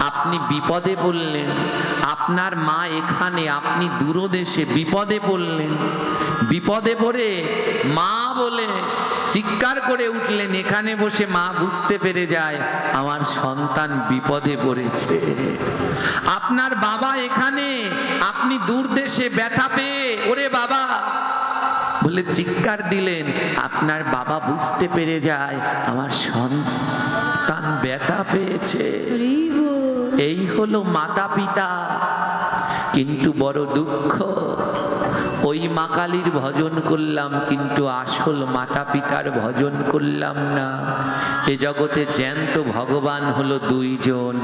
আপনি বিপদে পড়লেন, আপনার মা এখানে, আপনি দূরদেশে বিপদে পড়লেন, বিপদে পড়ে মা বলে চিৎকার করে উঠলেন। এখানে বসে মা বুঝতে পেরে যায় আমার সন্তান বিপদে পড়েছে। আপনার বাবা এখানে, আপনি দূর দেশে ব্যথা পেয়ে ওরে বাবা বলে চিৎকার দিলেন। আপনার বাবা বুঝতে পেরে যায় আমার সন্তান ব্যথা পেয়েছে। এই হলো মাতা পিতা। কিন্তু বড় দুঃখ, ওই মা কালীর ভজন করলাম কিন্তু আসল মাতা পিতার ভজন করলাম না। এ জগতে জ্যান্ত ভগবান হলো 2 জন,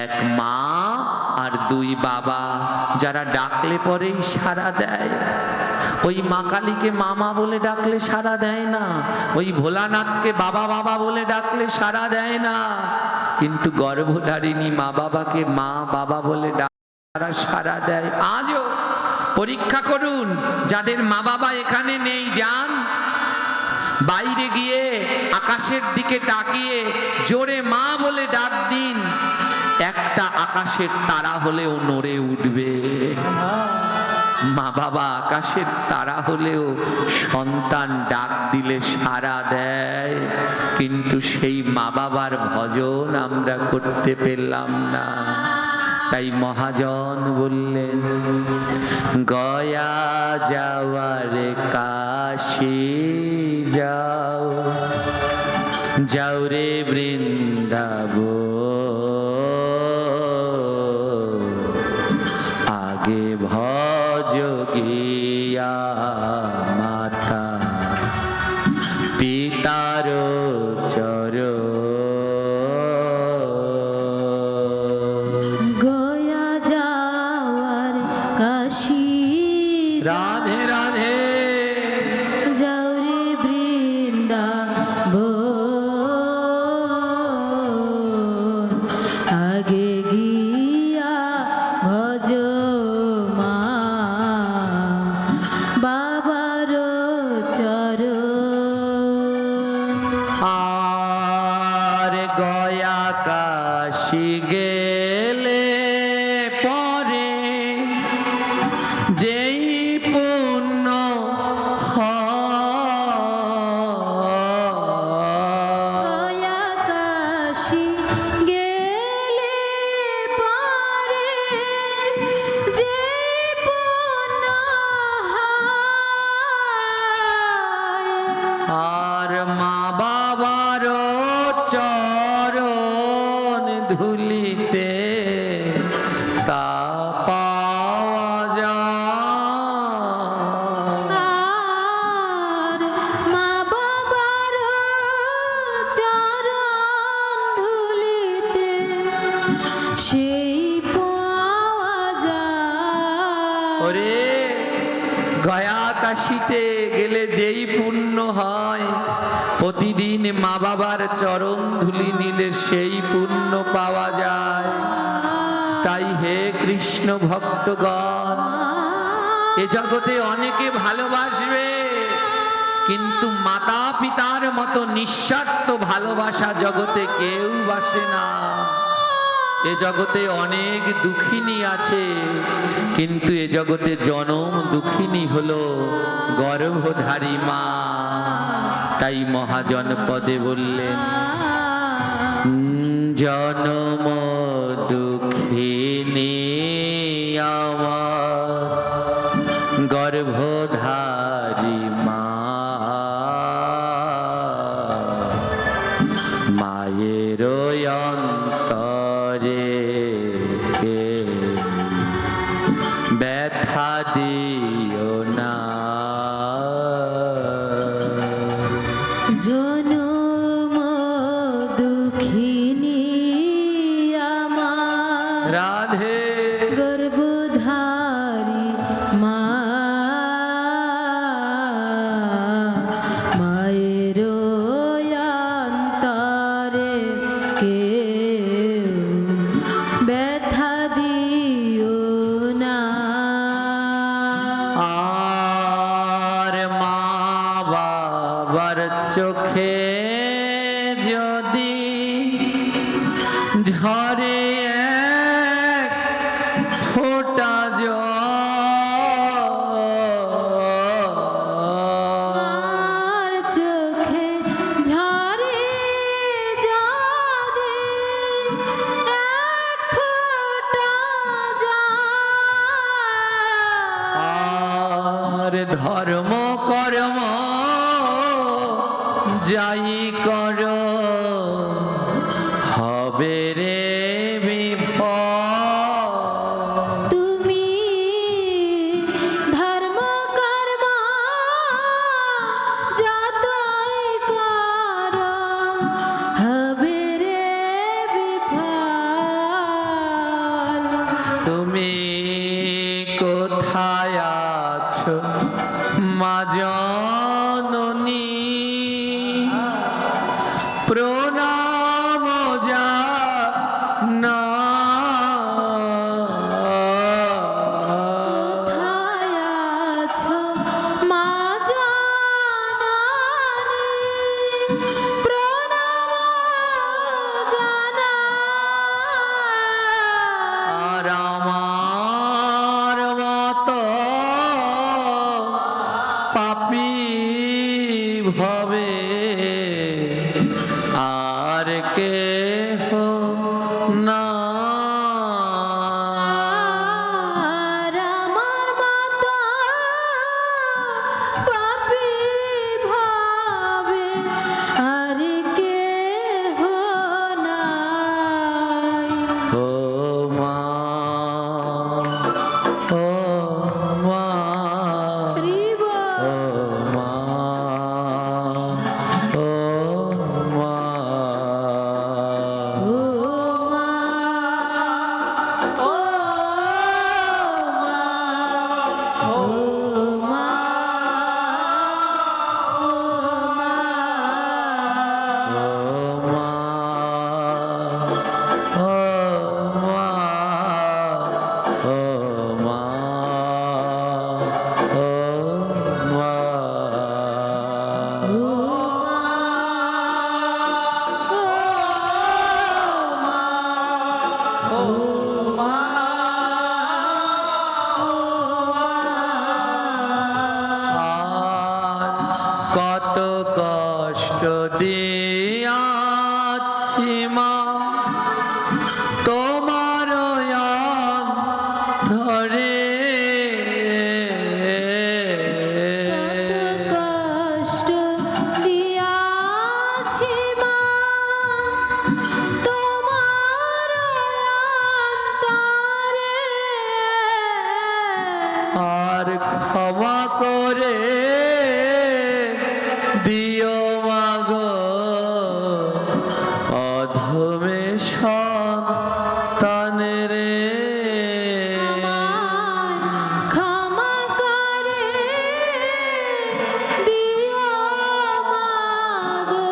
এক মা আর 2 বাবা, যারা ডাকলে পরেই সাড়া দেয়। ওই মা কালীকে মামা বলে ডাকলে সাড়া দেয় না, ওই ভোলানাথকে বাবা বাবা বলে ডাকলে সাড়া দেয় না, কিন্তু গর্ভধারিণী মা বাবাকে মা বাবা বলে ডাকলে সাড়া দেয়। আজও পরীক্ষা করুন, যাদের মা বাবা এখানে নেই, যান বাইরে গিয়ে আকাশের দিকে তাকিয়ে জোরে মা বলে ডাক দিন, একটা আকাশের তারা হলেও নড়ে উঠবে। মা বাবা আকাশের তারা হলেও সন্তান ডাক দিলে সাড়া দেয়, কিন্তু সেই মা বাবার ভজন আমরা করতে পেলাম না। তাই মহাজন বললেন, গয়া যাওয়ার কাশী যাও, যাও রে বৃন্দাবন, আগে ভজ গিয়া মাতা পিতার চরণ। গয়া যাওয়ার কাশী রাধে রাধে, যাও রে বৃন্দাবন, আগে গিয়া ভজ মা বাবার চরণ। আর গয়া কাশী গেলে পরে যেই পুণ্য গয়া কাশী গেলে পরে যে পুণ্য হয়, আর মা বাবার চরণ ধুলিতে তা পাওয়া যায়। আর মা বাবার চরণ ধুলিতে সেই পাওয়া যায়। ওরে গয়া কাশীতে গেলে যেই পুণ্য হয়, প্রতিদিন মা বাবার চরণ ধুলি নিলে সেই পুণ্য পাওয়া যায়। তাই হে কৃষ্ণ ভক্তগণ, এ জগতে অনেকে ভালোবাসবে, কিন্তু মাতা পিতার মতো নিঃস্বার্থ ভালোবাসা জগতে কেউ বাসে না। এ জগতে অনেক দুঃখিনী আছে, কিন্তু এ জগতে জনম দুঃখিনী হলো গর্ভধারী মা। তাই মহাজনপদে বললেন, জনম দুঃখিনী আমার গর্ভধারী মা, মায়ের অন্তরে কে ব্যথা দিও না। জনম দুঃখিনী আমার রাধে গর্ভধারী মা, মায়ের অন্তরে কেউ ব্যথা দিও না। আর মা বাবার চোখে যদি ঝরে এক ফোঁটা জল, আর চোখে ঝরে যদি এক ফোঁটা জল, আর ধর্ম কর্ম যাই কর হবে রে বিফল। তুমি ধর্ম কর্ম যতই করো হবে রে বিফল। তুমি কোথায় আছো মা জননী, প্রণাম জানা। কোথায় আছো মা জননী, প্রণাম জানা। আর আমার মতো পাপী ভবে আর কেহ না। আর আমার মতো পাপী ভাবে আর কেহ নাই। ও মা, ও মা, হরিব ও মা, ও মা। ও মা, ও মা, ও মা, কত কষ্ট দিয়াছি মা তোমার ধরে, কষ্ট দিয়াছি মা তোমার অন্তরে, আর ক্ষমা করে দিও মাগো অধমে সন্তানের। ক্ষমা করে দিও মাগো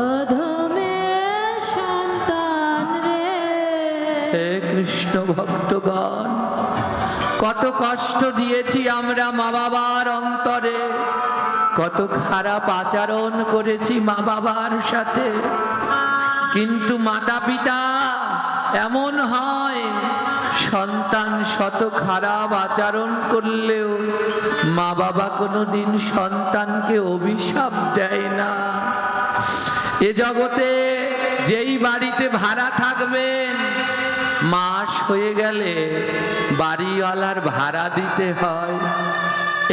অধমে সন্তান রে। হে কৃষ্ণ ভক্তগণ, কত কষ্ট দিয়েছি আমরা মা বাবার অন্তরে, কত খারাপ আচরণ করেছি মা বাবার সাথে, কিন্তু মাতা পিতা এমন হয়, সন্তান শত খারাপ আচরণ করলেও মা বাবা কোনোদিন সন্তানকে অভিশাপ দেয় না। এ জগতে যেই বাড়িতে ভাড়া থাকবেন, মাস হয়ে গেলে বাড়িওয়ালার ভাড়া দিতে হয়।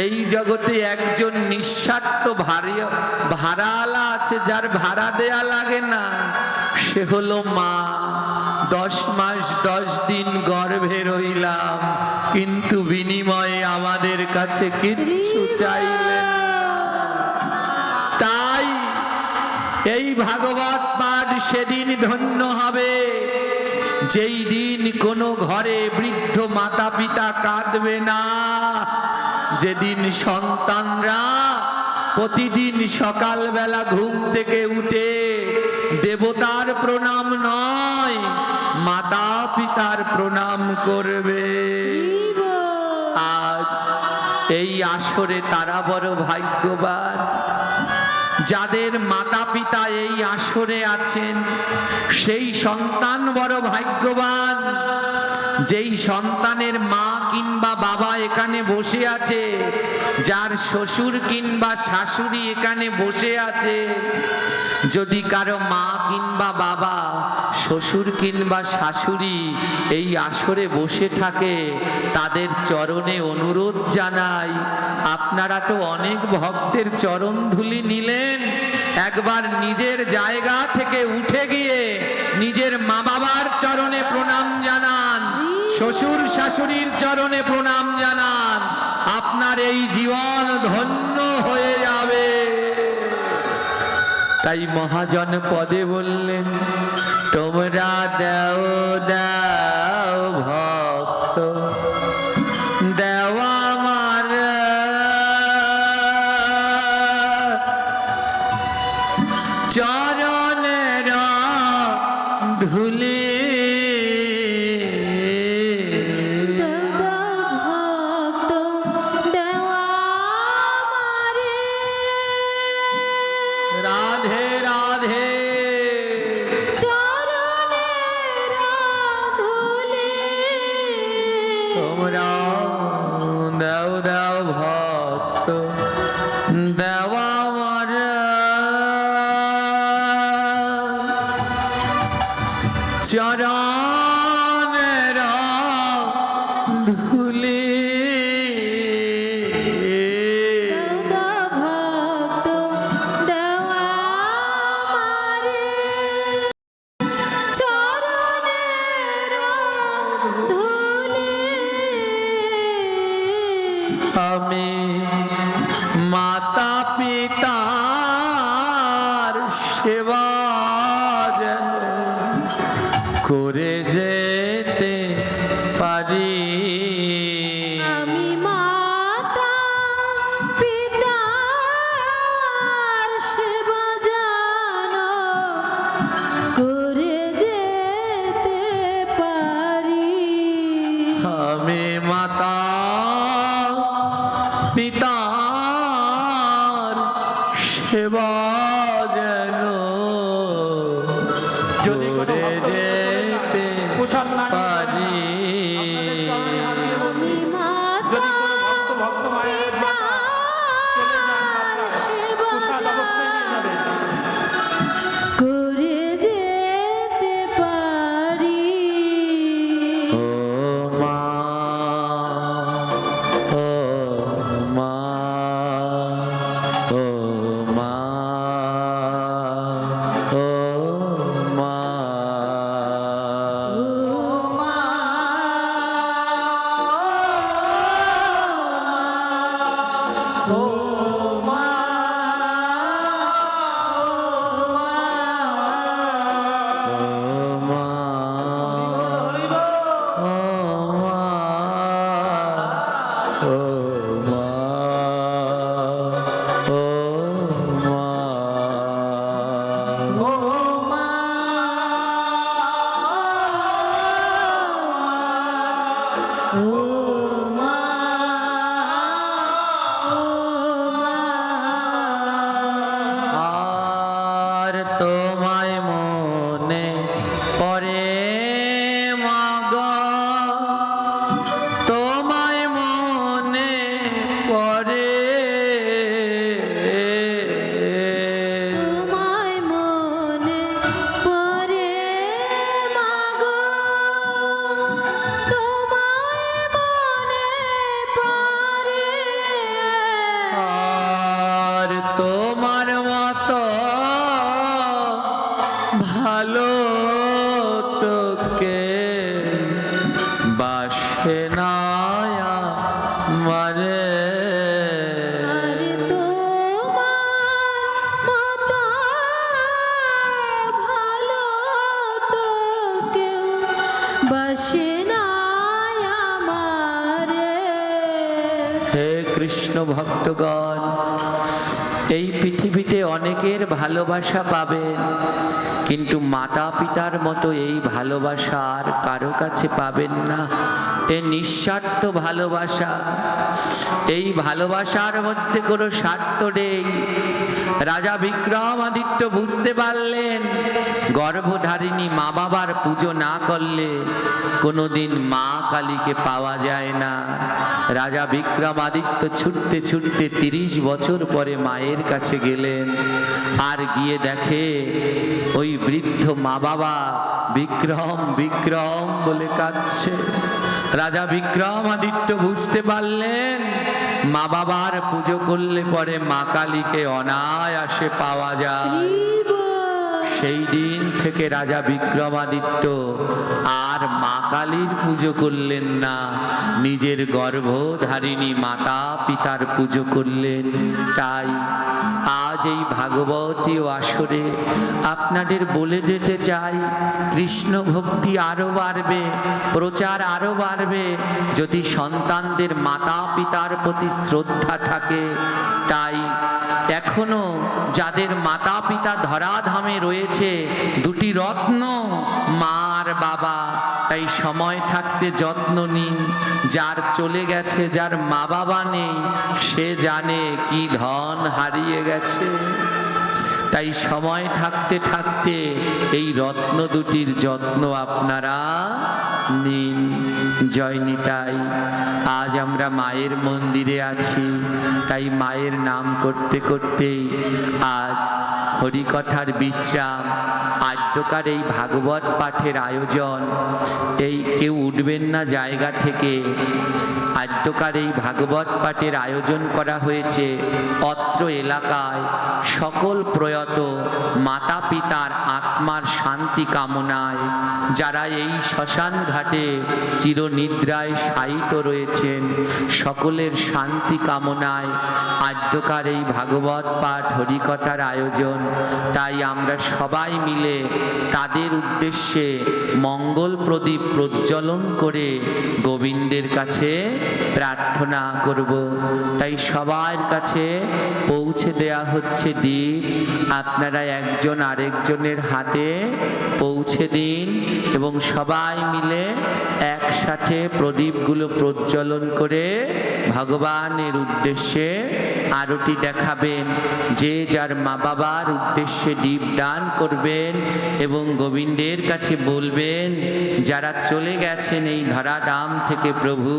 এই জগতে একজন নিঃস্বার্থ ভাড়াওয়ালা আছে, যার ভাড়া দেয়া লাগে না, সে হলো মা। 10 মাস 10 দিন গর্ভে রইলাম, কিন্তু বিনিময়ে আমাদের কাছে কিচ্ছু চাইলেন না। তাই এই ভাগবত পাঠ সেদিন ধন্য হবে যেই দিন কোনো ঘরে বৃদ্ধ মাতা পিতা কাঁদবে না, যেদিন সন্তানরা প্রতিদিন সকালবেলা ঘুম থেকে উঠে দেবতার প্রণাম নয়, মাতা পিতার প্রণাম করবে। আজ এই আসরে তারা বড় ভাগ্যবান যাদের মাতা পিতা এই আসরে আছেন। সেই সন্তান বড় ভাগ্যবান যেই সন্তানের মা কিংবা বাবা এখানে বসে আছে, যার শ্বশুর কিংবা শাশুড়ি এখানে বসে আছে। যদি কারো মা কিংবা বাবা, শ্বশুর কিংবা শাশুড়ি এই আসরে বসে থাকে, তাদের চরণে অনুরোধ জানাই, আপনারা তো অনেক ভক্তের চরণ ধুলি নিলেন, একবার নিজের জায়গা থেকে উঠে গিয়ে নিজের মা বাবার চরণে প্রণাম জানান, শ্বশুর শাশুড়ির চরণে প্রণাম জানান, আপনার এই জীবন ধন্য হয়ে যাবে। তাই মহাজন পদে বললেন, তোমরা দেও দাও ভক্ত দেওয়া আমার চরণের ধুলি, রাধে রাধে তোমরা দাও দাও ভক্ত দেওয়া আমার চরণের ধুলি, আমি মাতা পিতার সেবা যেন করে যেতে পারি। আমি মাতা পিতার সেবা জানো করে যেতে পারি। আমি মাতা পিতার সেবা যেন করে যেতে পারি। আমি মাতা পিতার সেবা জানো করে যেতে পারি। ও মা, ও মা, ও মা, ও মা, কৃষ্ণ ভক্তগণ, এই পৃথিবীতে অনেকের ভালোবাসা পাবেন, কিন্তু মাতা পিতার মতো এই ভালোবাসা আর কারো কাছে পাবেন না। এ নিঃস্বার্থ ভালোবাসা। এই ভালোবাসার মধ্যে কোনো স্বার্থ নেই। রাজা বিক্রমাদিত্য বুঝতে পারলেন, গর্ভধারিণী মা বাবার পুজো না করলে কোনোদিন মা কালীকে পাওয়া যায় না। রাজা বিক্রমাদিত্য ছুটতে ছুটতে 30 বছর পরে মায়ের কাছে গেলেন, আর গিয়ে দেখে ওই বৃদ্ধ মা বাবা বিক্রম বিক্রম বলে কাঁদছে। রাজা বিক্রমাদিত্য বুঝতে পারলেন, মা বাবার পুজো করলে পরে মা কালীকে অনায়াসে পাওয়া যায়। সেই দিন থেকে রাজা বিক্রমাদিত্য আর মা কালীর পুজো করলেন না, নিজের গর্ভধারিণী মাতা পিতার পুজো করলেন। তাই আজ এই ভাগবতী আসরে আপনাদের বলে দিতে চাই, কৃষ্ণ ভক্তি আরো বাড়বে, প্রচার আরো বাড়বে যদি সন্তানদের মাতা পিতার প্রতি শ্রদ্ধা থাকে। তাই এখনো যাদের মাতা পিতা ধরাধামে রয়েছে, দুটি রত্ন মা আর বাবা, তাই সময় থাকতে যত্ন নিন। যার চলে গেছে, যার মা বাবা নেই, সে জানে কি ধন হারিয়ে গেছে। তাই সময় থাকতে থাকতে এই রত্ন দুটির যত্ন আপনারা নিন। জয় নিতাই। আজ আমরা মায়ের মন্দিরে আছি, তাই মায়ের নাম করতে করতেই আজ হরিকথার বিশ্রাম, আদ্যকার এই ভাগবত পাঠের আয়োজন। এই কেউ উঠবেন না জায়গা থেকে। আদ্যকার এই ভাগবত পাঠের আয়োজন করা হয়েছে অত্র এলাকায় সকল প্রয়াত মাতা পিতার আত্মার শান্তি কামনায়, যারা এই শ্মশান ঘাটে চিরনিদ্রায় শায়িত রয়েছেন, সকলের শান্তি কামনায় আদ্যকার এই ভাগবত পাঠ হরিকথার আয়োজন। তাই আমরা সবাই মিলে তাদের উদ্দেশ্যে মঙ্গল প্রদীপ প্রজ্বলন করে গোবিন্দের কাছে প্রার্থনা করব। তাই সবার কাছে পৌঁছে দেয়া হচ্ছে দ্বীপ। আপনারা একজন আরেকজনের হাতে পৌঁছে দিন এবং সবাই মিলে একসাথে প্রদীপগুলো প্রজ্বলন করে ভগবানের উদ্দেশ্যে আরতি দেখাবেন। যে যার মা বাবার উদ্দেশ্যে দীপ দান করবেন এবং গোবিন্দের কাছে বলবেন, যারা চলে গেছেন এই ধরাধাম থেকে প্রভু,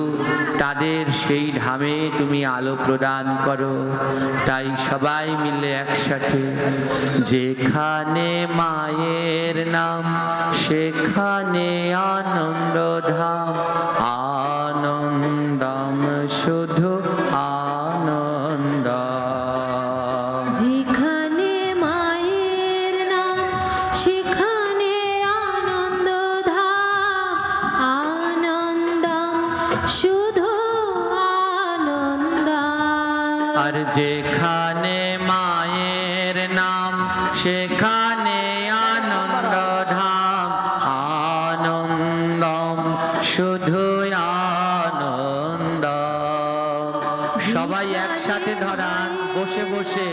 তাদের সেই ধামে তুমি আলো প্রদান করো। তাই সবাই মিলে একসাথে, যেখানে মায়ের নাম সেখানে আনন্দ ধাম, আনন্দম শুধু আনন্দ। যেখানে মায়ের নাম সেখানে আনন্দ ধাম, আনন্দম শুধু আনন্দ। আর যেখানে মায়ের নাম সেখানে আনন্দ ধাম, আনন্দম শুধু আনন্দ। সবাই একসাথে ধরান, বসে বসে,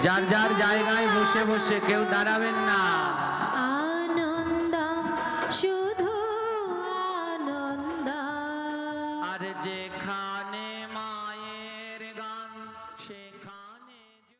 যার যার জায়গায় বসে বসে, কেউ দাঁড়াবেন না। আনন্দম শুধু